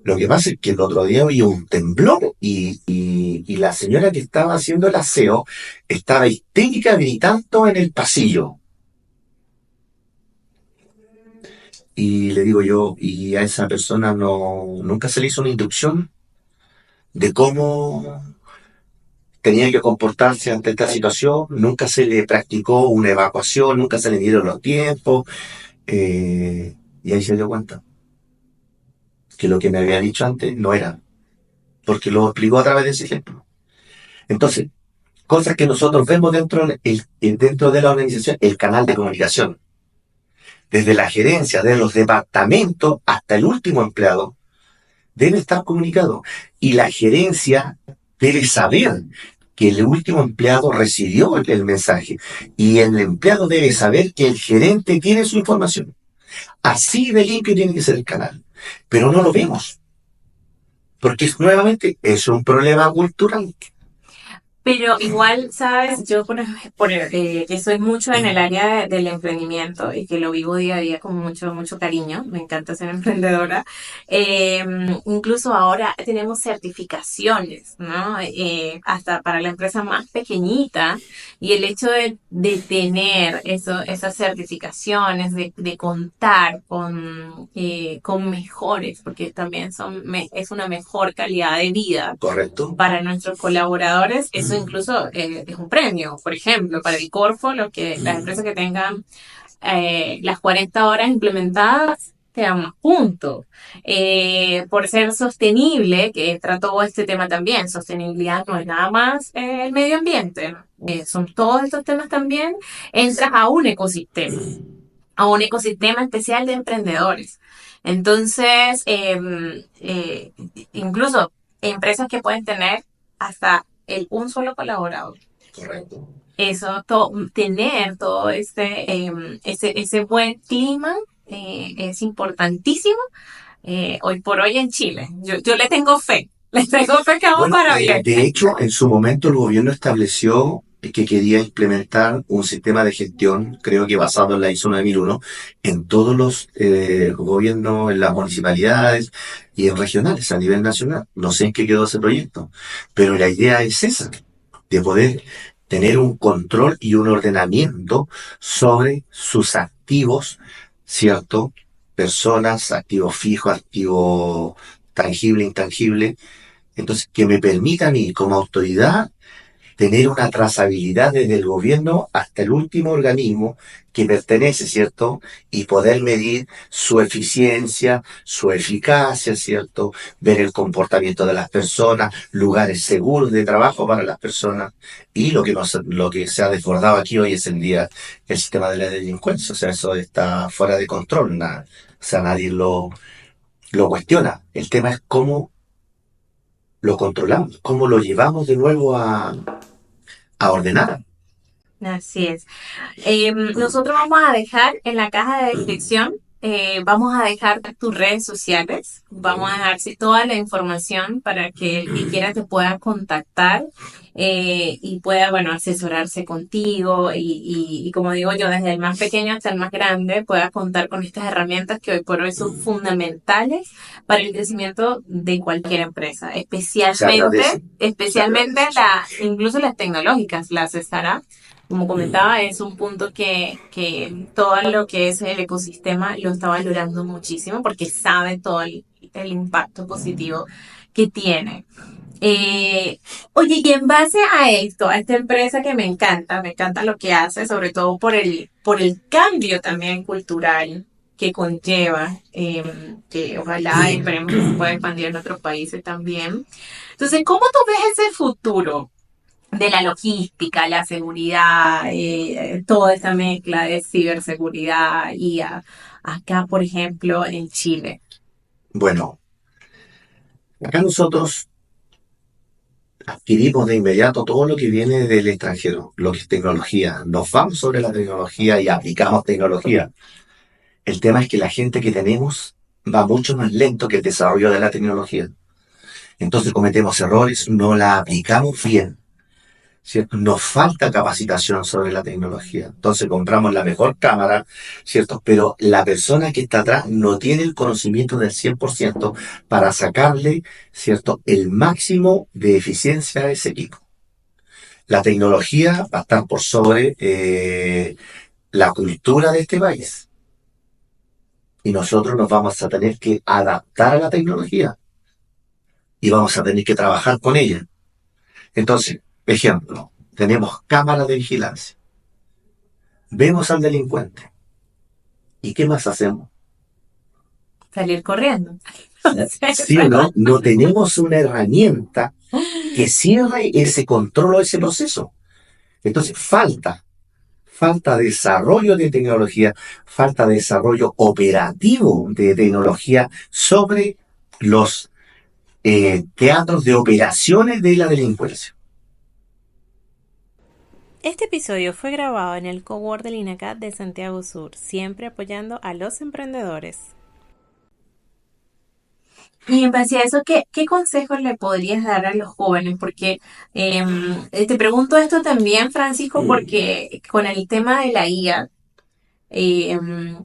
lo que pasa es que el otro día había un temblor y la señora que estaba haciendo el aseo estaba histérica gritando en el pasillo. Y le digo yo, y a esa persona nunca se le hizo una inducción de cómo tenía que comportarse ante esta situación, nunca se le practicó una evacuación, nunca se le dieron los tiempos, y ahí se dio cuenta que lo que me había dicho antes no era, porque lo explicó a través de ese ejemplo. Entonces, cosas que nosotros vemos dentro de la organización, el canal de comunicación, desde la gerencia, de los departamentos hasta el último empleado, debe estar comunicado. Y la gerencia debe saber que el último empleado recibió el mensaje. Y el empleado debe saber que el gerente tiene su información. Así de limpio tiene que ser el canal. Pero no lo vemos. Porque nuevamente es un problema cultural. Pero igual, sabes, yo que soy mucho en el área del emprendimiento y que lo vivo día a día con mucho, mucho cariño, me encanta ser emprendedora. eh, Incluso ahora tenemos certificaciones, ¿no? Hasta para la empresa más pequeñita, y el hecho de tener esas certificaciones, de contar con mejores, porque también es una mejor calidad de vida ¿Correcto? para nuestros colaboradores, eso incluso es un premio. Por ejemplo, para el Corfo, las empresas que tengan las 40 horas implementadas te dan más puntos. Por ser sostenible, que trató este tema también, sostenibilidad no es nada más el medio ambiente, ¿no? Son todos estos temas también, entras a un ecosistema especial de emprendedores. Entonces, incluso empresas que pueden tener hasta un solo colaborador. Correcto. Eso, tener todo ese buen clima es importantísimo hoy por hoy en Chile. Yo le tengo fe. Le tengo fe que vamos Bueno, para bien. de hecho, en su momento el gobierno estableció que quería implementar un sistema de gestión, creo que basado en la ISO 9001, en todos los gobiernos, en las municipalidades y en regionales a nivel nacional. No sé en qué quedó ese proyecto, pero la idea es esa, de poder tener un control y un ordenamiento sobre sus activos, ¿cierto? Personas, activos fijos, activos tangible, intangible, entonces, que me permita a mí, como autoridad, tener una trazabilidad desde el gobierno hasta el último organismo que pertenece, ¿cierto? Y poder medir su eficiencia, su eficacia, ¿cierto? Ver el comportamiento de las personas, lugares seguros de trabajo para las personas. Y lo que se ha desbordado aquí hoy es el día, el sistema de la delincuencia. O sea, eso está fuera de control. O sea, nadie lo cuestiona. El tema es cómo lo controlamos, cómo lo llevamos de nuevo a ordenar. Así es. Nosotros vamos a dejar en la caja de descripción, vamos a dejar tus redes sociales, vamos a dejar toda la información para que el que quiera te pueda contactar y pueda, bueno, asesorarse contigo y como digo yo, desde el más pequeño hasta el más grande, pueda contar con estas herramientas que hoy por hoy son fundamentales para el crecimiento de cualquier empresa, especialmente incluso las tecnológicas, las startups. Como comentaba, es un punto que todo lo que es el ecosistema lo está valorando muchísimo porque sabe todo el impacto positivo que tiene. Oye, y en base a esto, a esta empresa que me encanta lo que hace, sobre todo por el cambio también cultural que conlleva, que ojalá y esperemos que se pueda expandir en otros países también. Entonces, ¿cómo tú ves ese futuro de la logística, la seguridad, toda esta mezcla de ciberseguridad acá, por ejemplo, en Chile? Bueno, acá nosotros adquirimos de inmediato todo lo que viene del extranjero, lo que es tecnología. Nos vamos sobre la tecnología y aplicamos tecnología. El tema es que la gente que tenemos va mucho más lento que el desarrollo de la tecnología. Entonces cometemos errores, no la aplicamos bien. ¿cierto? Nos falta capacitación sobre la tecnología. Entonces compramos la mejor cámara, ¿cierto? Pero la persona que está atrás no tiene el conocimiento del 100% para sacarle, ¿cierto? El máximo de eficiencia a ese equipo. La tecnología va a estar por sobre la cultura de este país. Y nosotros nos vamos a tener que adaptar a la tecnología y vamos a tener que trabajar con ella. Entonces, ejemplo, tenemos cámaras de vigilancia. Vemos al delincuente. ¿Y qué más hacemos? Salir corriendo. Sí o no, no tenemos una herramienta que cierre ese control o ese proceso. Entonces, falta desarrollo de tecnología, falta desarrollo operativo de tecnología sobre los teatros de operaciones de la delincuencia. Este episodio fue grabado en el Cowork del INACAT de Santiago Sur, siempre apoyando a los emprendedores. Y en base a eso, ¿qué consejos le podrías dar a los jóvenes? Porque te pregunto esto también, Francisco, porque con el tema de la IA,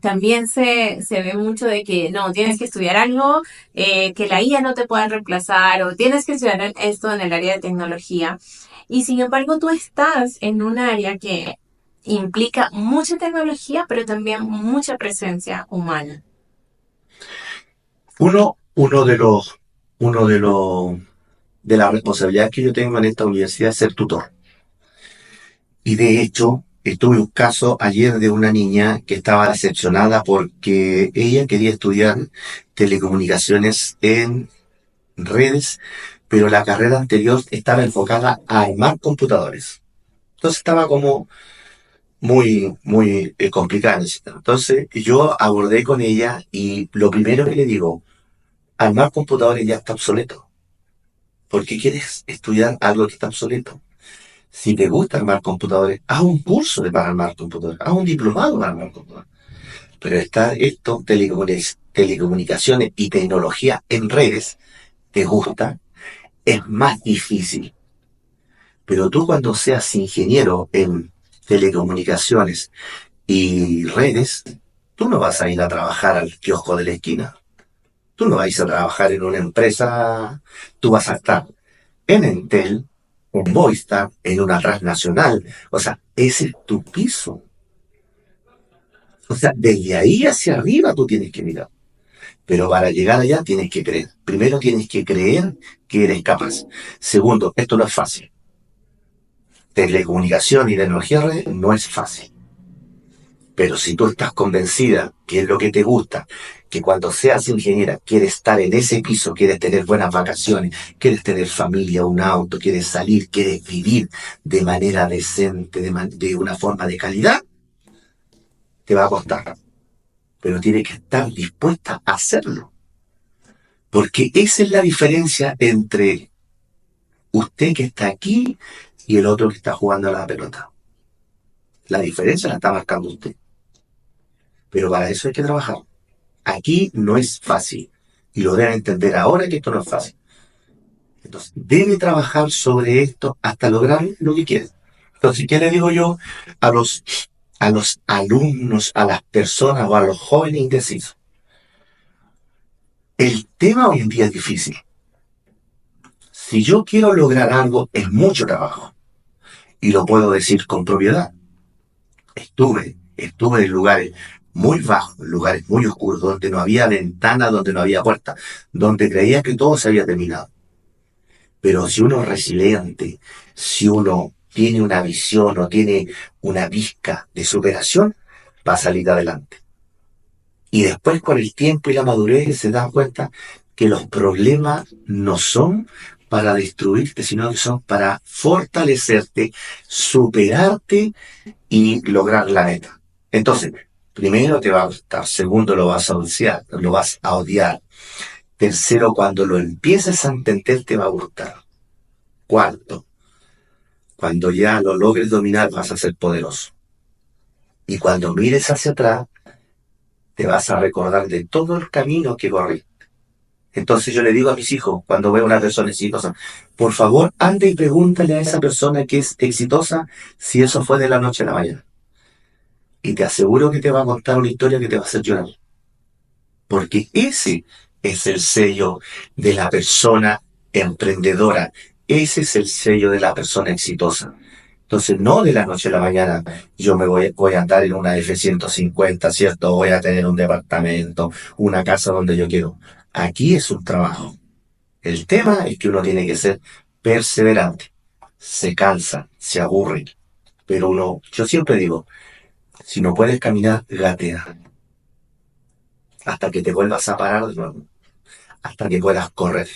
también se ve mucho de que no, tienes que estudiar algo, que la IA no te pueda reemplazar, o tienes que estudiar esto en el área de tecnología. Y sin embargo, tú estás en un área que implica mucha tecnología, pero también mucha presencia humana. Uno de las responsabilidades que yo tengo en esta universidad es ser tutor. Y de hecho, tuve un caso ayer de una niña que estaba decepcionada porque ella quería estudiar telecomunicaciones en redes, pero la carrera anterior estaba enfocada a armar computadores. Entonces estaba como muy complicada en ese tema. Entonces yo abordé con ella y lo primero que le digo, armar computadores ya está obsoleto. ¿Por qué quieres estudiar algo que está obsoleto? Si te gusta armar computadores, haz un curso para armar computadores, haz un diplomado para armar computadores. Pero está esto, telecomunicaciones y tecnología en redes, te gusta, es más difícil. Pero tú cuando seas ingeniero en telecomunicaciones y redes, tú no vas a ir a trabajar al kiosco de la esquina. Tú no vas a ir a trabajar en una empresa, tú vas a estar en Entel, en Movistar, en una transnacional. O sea, ese es tu piso. O sea, desde ahí hacia arriba tú tienes que mirar. Pero para llegar allá tienes que creer. Primero tienes que creer que eres capaz. Segundo, esto no es fácil. Telecomunicación y tecnología de red no es fácil. Pero si tú estás convencida que es lo que te gusta, que cuando seas ingeniera quieres estar en ese piso, quieres tener buenas vacaciones, quieres tener familia, un auto, quieres salir, quieres vivir de manera decente, de una forma de calidad, te va a costar. Pero tienes que estar dispuesta a hacerlo. Porque esa es la diferencia entre usted que está aquí y el otro que está jugando a la pelota. La diferencia la está marcando usted. Pero para eso hay que trabajar. Aquí no es fácil. Y lo deben entender ahora que esto no es fácil. Entonces, debe trabajar sobre esto hasta lograr lo que quiere. Entonces, ¿qué le digo yo a los alumnos, a las personas o a los jóvenes indecisos? El tema hoy en día es difícil. Si yo quiero lograr algo, es mucho trabajo. Y lo puedo decir con propiedad. Estuve en lugares muy bajos, en lugares muy oscuros, donde no había ventana, donde no había puerta, donde creía que todo se había terminado. Pero si uno es resiliente, si uno tiene una visión o tiene una pizca de superación, va a salir adelante. Y después con el tiempo y la madurez se da cuenta que los problemas no son para destruirte, sino que son para fortalecerte, superarte y lograr la meta. Entonces, primero te va a gustar, segundo lo vas a odiar. Tercero, cuando lo empieces a entender te va a gustar. Cuarto, cuando ya lo logres dominar vas a ser poderoso. Y cuando mires hacia atrás, te vas a recordar de todo el camino que corriste. Entonces yo le digo a mis hijos, cuando veo a una persona exitosa, por favor, ande y pregúntale a esa persona que es exitosa si eso fue de la noche a la mañana. Y te aseguro que te va a contar una historia que te va a hacer llorar. Porque ese es el sello de la persona emprendedora. Ese es el sello de la persona exitosa. Entonces, no de la noche a la mañana, yo voy a andar en una F-150, ¿cierto? Voy a tener un departamento, una casa donde yo quiero. Aquí es un trabajo. El tema es que uno tiene que ser perseverante. Se cansa, se aburre, pero yo siempre digo, si no puedes caminar, gatea, hasta que te vuelvas a parar de nuevo, hasta que puedas correr.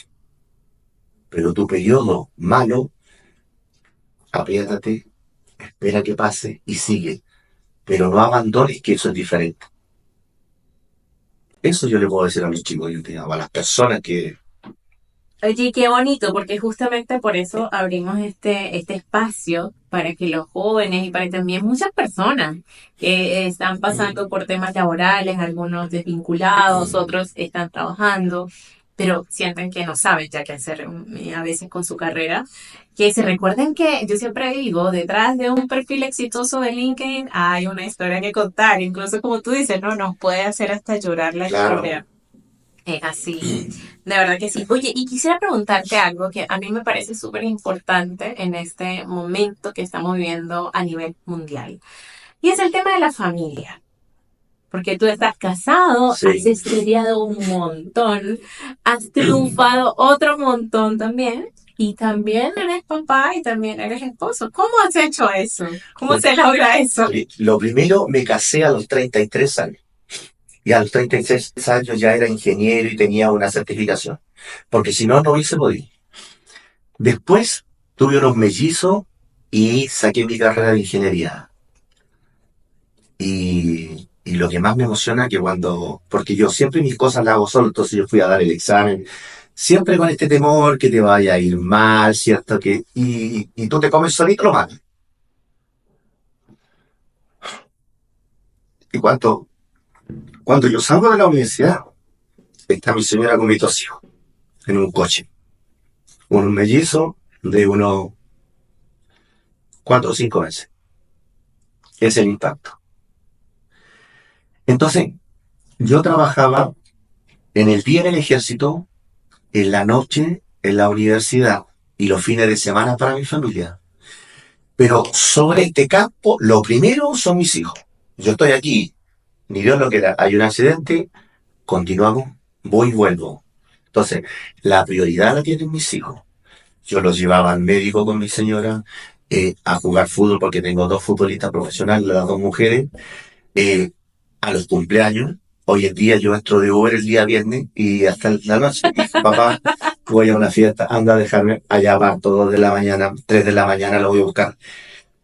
Pero tu periodo malo, apriétate, espera que pase y sigue. Pero no abandones que eso es diferente. Eso yo le puedo decir a mis chicos, a las personas que... Oye, qué bonito, porque justamente por eso abrimos este espacio para que los jóvenes y para que también muchas personas que están pasando por temas laborales, algunos desvinculados, otros están trabajando, pero sienten que no saben ya qué hacer a veces con su carrera, que se recuerden que yo siempre digo, detrás de un perfil exitoso de LinkedIn hay una historia que contar, incluso como tú dices, no, nos puede hacer hasta llorar la Claro. historia. Es así, de verdad que sí. Oye, y quisiera preguntarte algo que a mí me parece súper importante en este momento que estamos viviendo a nivel mundial. Y es el tema de la familia. Porque tú estás casado, has Sí. estudiado un montón, has triunfado otro montón también. Y también eres papá y también eres esposo. ¿Cómo has hecho eso? ¿Cómo Bueno, se logra eso? lo primero, me casé a los 33 años. Y a los 36 años ya era ingeniero y tenía una certificación. Porque si no, no hubiese podido. Después tuve unos mellizos y saqué mi carrera de ingeniería. Y lo que más me emociona que porque yo siempre mis cosas las hago solo, entonces yo fui a dar el examen, siempre con este temor que te vaya a ir mal, ¿cierto? Y tú te comes solito lo mal. Y cuando yo salgo de la universidad, está mi señora con mis dos hijos en un coche, unos mellizos de unos 4 o 5 meses. Es el impacto. Entonces, yo trabajaba en el día en el ejército, en la noche en la universidad y los fines de semana para mi familia. Pero sobre este campo, lo primero son mis hijos. Yo estoy aquí, ni Dios lo quiera, hay un accidente, continuamos, voy y vuelvo. Entonces, la prioridad la tienen mis hijos. Yo los llevaba al médico con mi señora, a jugar fútbol porque tengo dos futbolistas profesionales, las dos mujeres, eh, a los cumpleaños. Hoy en día yo entro de Uber el día viernes y hasta la noche. Papá, voy a una fiesta, anda a dejarme allá, parto 2 de la mañana, 3 de la mañana lo voy a buscar.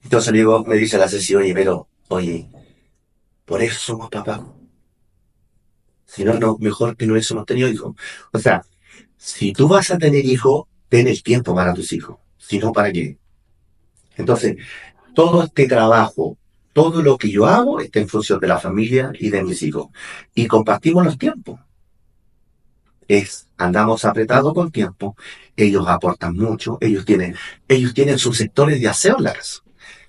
Entonces le digo, me dice la Ceci, oye, pero, oye, por eso somos papás. Si no, no, mejor que no hubiésemos tenido hijos. O sea, si tú vas a tener hijos, ten el tiempo para tus hijos. Si no, ¿para qué? Entonces, todo este trabajo, todo lo que yo hago está en función de la familia y de mis hijos. Y compartimos los tiempos. Andamos apretados con tiempo. Ellos aportan mucho. Ellos tienen sus sectores de aseo en la casa.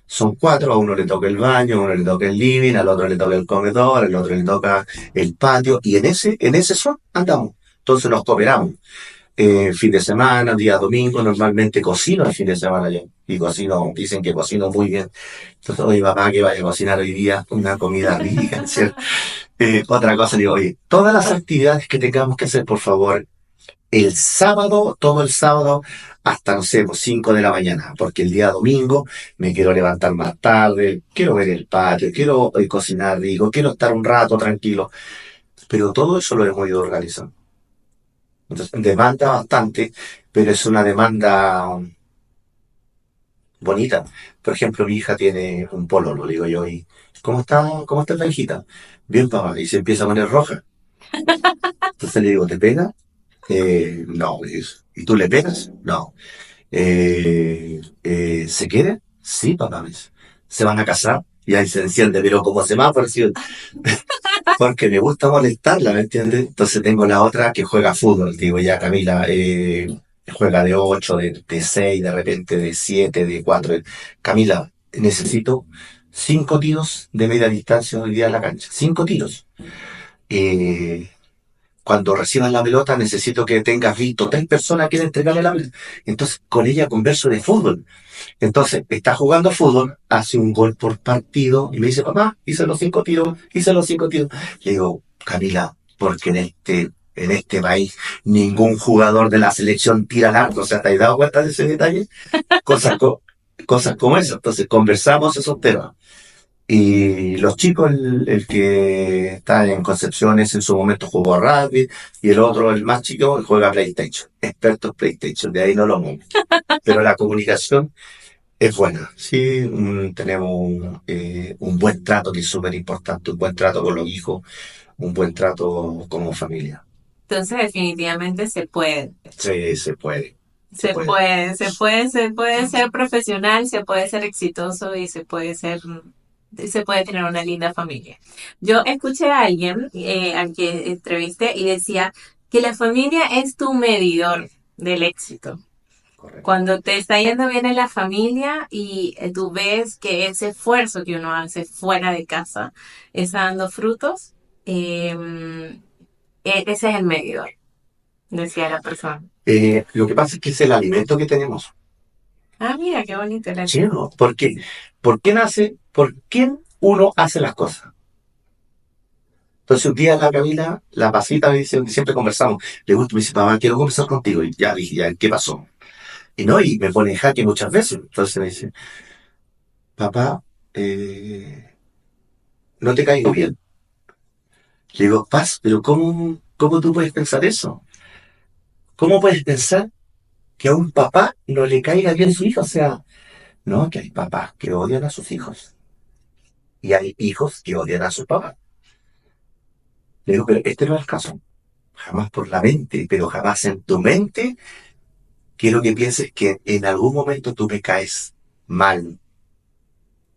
Son cuatro, a uno le toca el baño, a uno le toca el living, al otro le toca el comedor, al otro le toca el patio, y en ese son andamos. Entonces nos cooperamos. Fin de semana, día domingo, normalmente cocino el fin de semana yo. Y cocino, dicen que cocino muy bien. Entonces, oye, papá, que vaya a cocinar hoy día una comida rica, ¿cierto? Otra cosa, digo, oye, todas las actividades que tengamos que hacer, por favor, el sábado, todo el sábado, hasta, no sé, pues, 5 de la mañana, porque el día domingo me quiero levantar más tarde, quiero ver el patio, quiero cocinar rico, quiero estar un rato tranquilo, pero todo eso lo hemos ido organizando. Entonces, demanda bastante, pero es una demanda bonita. Por ejemplo, mi hija tiene un pololo, le digo yo, y ¿cómo está la hijita? Bien, papá, y se empieza a poner roja. Entonces le digo, ¿te pega? No, me dice. ¿Y tú le pegas? No. ¿Se quiere? Sí, papá, me dice. ¿Se van a casar? Y ahí se enciende, pero como semáforo, ¿sí? porque me gusta molestarla, ¿me entiendes? Entonces tengo la otra que juega fútbol, digo, ya Camila, juega de 8 de 6 de repente de 7 de 4 Camila, necesito 5 tiros de media distancia hoy día en la cancha. 5 tiros. Eh, Cuando recibas la pelota necesito que tengas visto 3 personas que entregarle la pelota. Entonces con ella converso de fútbol. Entonces está jugando fútbol, hace un gol por partido y me dice, papá, hice los 5 tiros, hice los 5 tiros. Le digo, Camila, porque en este país ningún jugador de la selección tira al arco. O sea, ¿te has dado cuenta de ese detalle? Cosas, cosas como eso. Entonces conversamos esos temas. Y los chicos, el que está en Concepciones en su momento jugó rugby y el otro, el más chico, juega PlayStation. Experto en PlayStation, de ahí no lo muevo. Pero la comunicación es buena. Sí, tenemos un buen trato que es súper importante, un buen trato con los hijos, un buen trato como familia. Entonces, definitivamente se puede. Sí, se puede, se Se puede. puede, se puede ser profesional, se puede ser exitoso y se puede tener una linda familia. Yo escuché a alguien al que entrevisté y decía que la familia es tu medidor del éxito. Correcto. Cuando te está yendo bien en la familia y tú ves que ese esfuerzo que uno hace fuera de casa está dando frutos, ese es el medidor, decía la persona. Lo que pasa es que es el alimento que tenemos. Ah, mira, qué bonito el ¿Sí o alimento. no? Porque, ¿por qué nace? ¿Por quién uno hace las cosas? Entonces un día la Camila, la pasita me dice, siempre conversamos, le gusta, me dice, papá, quiero conversar contigo. Y ya dije, ya, ¿qué pasó? Y no, y me pone en jaque muchas veces. Entonces me dice, papá, no te caigo bien. Le digo, Paz, pero ¿cómo tú puedes pensar eso? ¿Cómo puedes pensar que a un papá no le caiga bien su hijo? O sea, no, que hay papás que odian a sus hijos y hay hijos que odian a sus papás. Le digo, pero este no es el caso. Jamás por la mente, pero jamás en tu mente quiero que pienses que en algún momento tú me caes mal,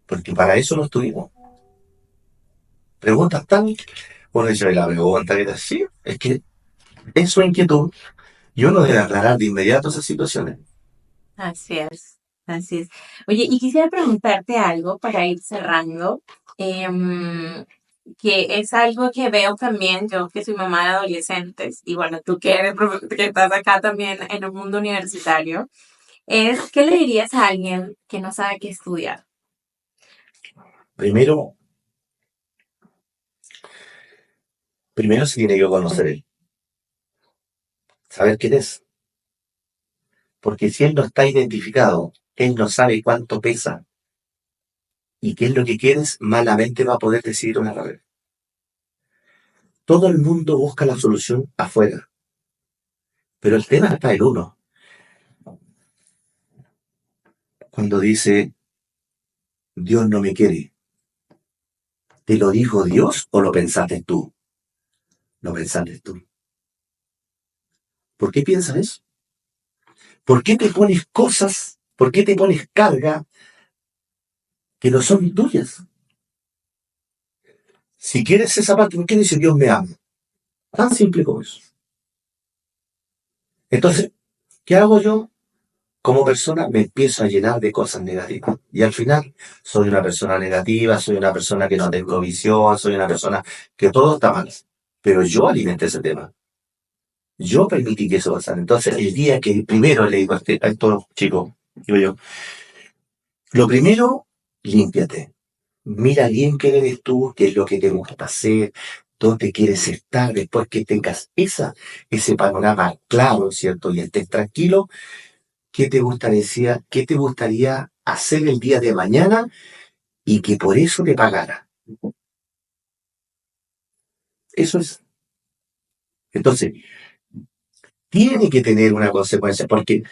porque para eso no estuvimos. Preguntas tan, bueno, dice la pregunta que te sí, es que en su inquietud yo no debe aclarar de inmediato esas situaciones. Así es, así es. Oye, y quisiera preguntarte algo para ir cerrando, em, que es algo que veo también, yo que soy mamá de adolescentes, y bueno, tú que que estás acá también en el mundo universitario, es, ¿qué le dirías a alguien que no sabe qué estudiar? Primero, primero se tiene que conocer él, saber quién es, porque si él no está identificado, él no sabe cuánto pesa y qué es lo que quieres, malamente va a poder decidir una carrera. Todo el mundo busca la solución afuera, pero el tema está en uno. Cuando dice, Dios no me quiere, ¿te lo dijo Dios o lo pensaste tú? Lo pensaste tú. ¿Por qué piensas eso? ¿Por qué te pones cosas? ¿Por qué te pones carga que no son tuyas? Si quieres esa parte, ¿por qué dice Dios me ama? Tan simple como eso. Entonces, ¿qué hago yo? Como persona me empiezo a llenar de cosas negativas. Y al final soy una persona negativa, soy una persona que no tengo visión, soy una persona que todo está mal. Pero yo alimenté ese tema. Yo permití que eso pasara. Entonces, el día que primero le digo a estos chicos, digo yo, lo primero, límpiate. Mira bien quién eres tú, qué es lo que te gusta hacer, dónde quieres estar, después que tengas ese panorama claro, ¿cierto? Y estés tranquilo, qué te gustaría hacer el día de mañana y que por eso te pagara? Eso es. Entonces, tiene que tener una consecuencia, porque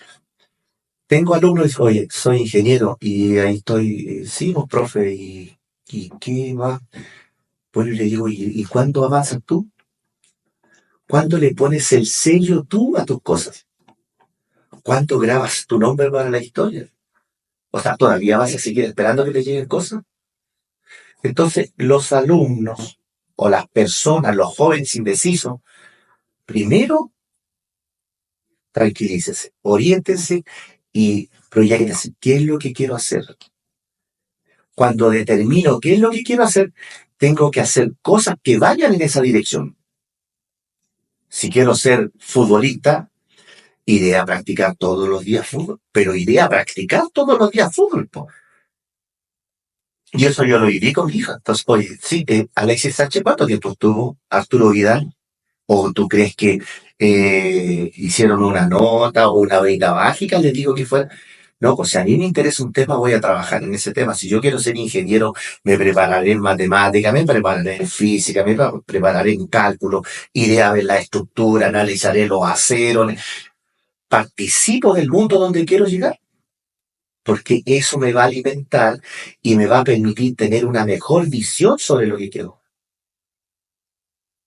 tengo alumnos y dicen, oye, soy ingeniero y ahí estoy, sí, pues, profe, ¿y qué más? Bueno, y le digo, ¿y cuándo avanzas tú? ¿Cuándo le pones el sello tú a tus cosas? ¿Cuánto grabas tu nombre para la historia? O sea, ¿todavía vas a seguir esperando que te lleguen cosas? Entonces, los alumnos o las personas, los jóvenes indecisos, primero tranquilícese, oriéntense y proyectense. ¿Qué es lo que quiero hacer? Cuando determino qué es lo que quiero hacer, tengo que hacer cosas que vayan en esa dirección. Si quiero ser futbolista, iré a practicar todos los días fútbol, pero iré a practicar todos los días fútbol, po. Y eso yo lo viví con mi hija. Entonces, oye, sí, Alexis Sánchez, ¿cuánto tiempo estuvo? Arturo Vidal. ¿O tú crees que hicieron una nota o una varita mágica? Les digo que fuera. No, pues si a mí me interesa un tema, voy a trabajar en ese tema. Si yo quiero ser ingeniero, me prepararé en matemática, me prepararé en física, prepararé en cálculo, iré a ver la estructura, analizaré los aceros, participo del mundo donde quiero llegar, porque eso me va a alimentar y me va a permitir tener una mejor visión sobre lo que quiero.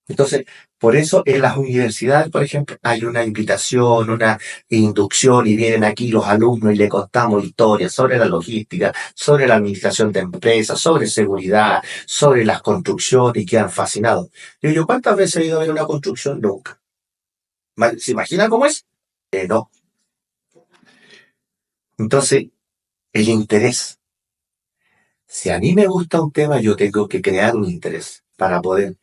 Entonces, por eso en las universidades, por ejemplo, hay una invitación, una inducción y vienen aquí los alumnos y le contamos historias sobre la logística, sobre la administración de empresas, sobre seguridad, sobre las construcciones y quedan fascinados. Digo yo, ¿cuántas veces he ido a ver una construcción? Nunca. ¿Se imagina cómo es? No. Entonces, el interés. Si a mí me gusta un tema, yo tengo que crear un interés para poder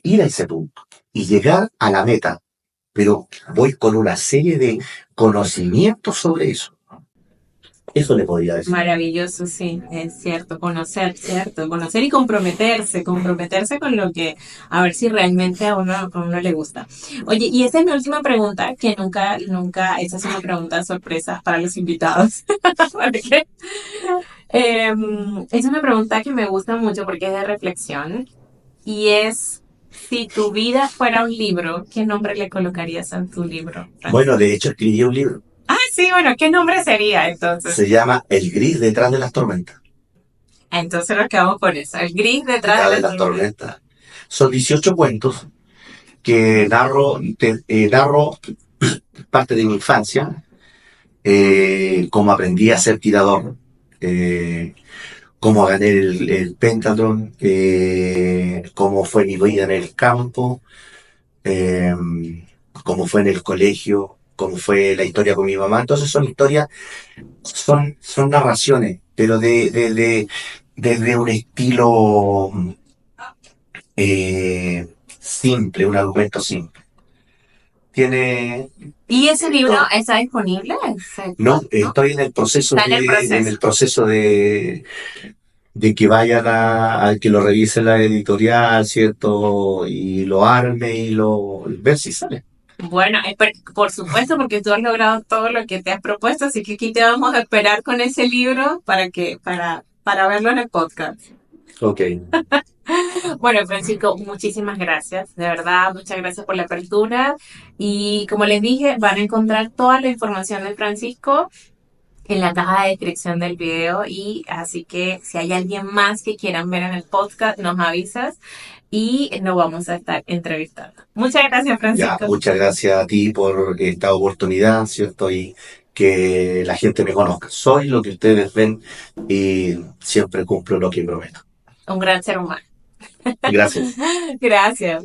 ir a ese punto y llegar a la meta, pero voy con una serie de conocimientos sobre eso. Eso le podría decir. Maravilloso, sí, es cierto, conocer, ¿cierto? Conocer y comprometerse con lo que, a ver si realmente a uno le gusta. Oye, y esa es mi última pregunta, que nunca, esa es una pregunta sorpresa para los invitados. Porque, es una pregunta que me gusta mucho porque es de reflexión y es, si tu vida fuera un libro, ¿qué nombre le colocarías a tu libro, Bueno, Francisco? de hecho escribí un libro. Ah, sí, bueno, ¿qué nombre sería entonces? Se llama El gris detrás de las tormentas. Entonces nos quedamos con eso, el gris detrás Detrás de de la las tormenta. tormentas. Son 18 cuentos que narro parte de mi infancia, cómo aprendí a ser tirador, eh, cómo gané el pentathlon, cómo fue mi vida en el campo, eh, cómo fue en el colegio, cómo fue la historia con mi mamá. Entonces son historias, son narraciones, pero desde un estilo simple, un argumento simple. Tiene, ¿Y ese libro está disponible? no, ¿No? estoy en el proceso Está en el en proceso. el proceso de que vayan a que lo revise la editorial, ¿cierto? Y lo arme y ver si sale. Bueno, por supuesto, porque tú has logrado todo lo que te has propuesto, así que aquí te vamos a esperar con ese libro para verlo en el podcast. Ok. Bueno, Francisco, muchísimas gracias, de verdad, muchas gracias por la apertura. Y como les dije, van a encontrar toda la información de Francisco en la caja de descripción del video y así que si hay alguien más que quieran ver en el podcast, nos avisas y nos vamos a estar entrevistando. Muchas gracias, Ya, Francisco. muchas gracias a ti por esta oportunidad, ¿cierto? Y que la gente me conozca. Soy lo que ustedes ven y siempre cumplo lo que prometo. Un gran ser humano. Gracias. Gracias.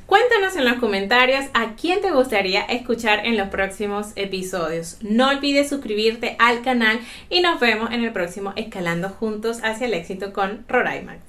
Cuéntanos en los comentarios a quién te gustaría escuchar en los próximos episodios. No olvides suscribirte al canal y nos vemos en el próximo Escalando Juntos hacia el éxito con Roraimax.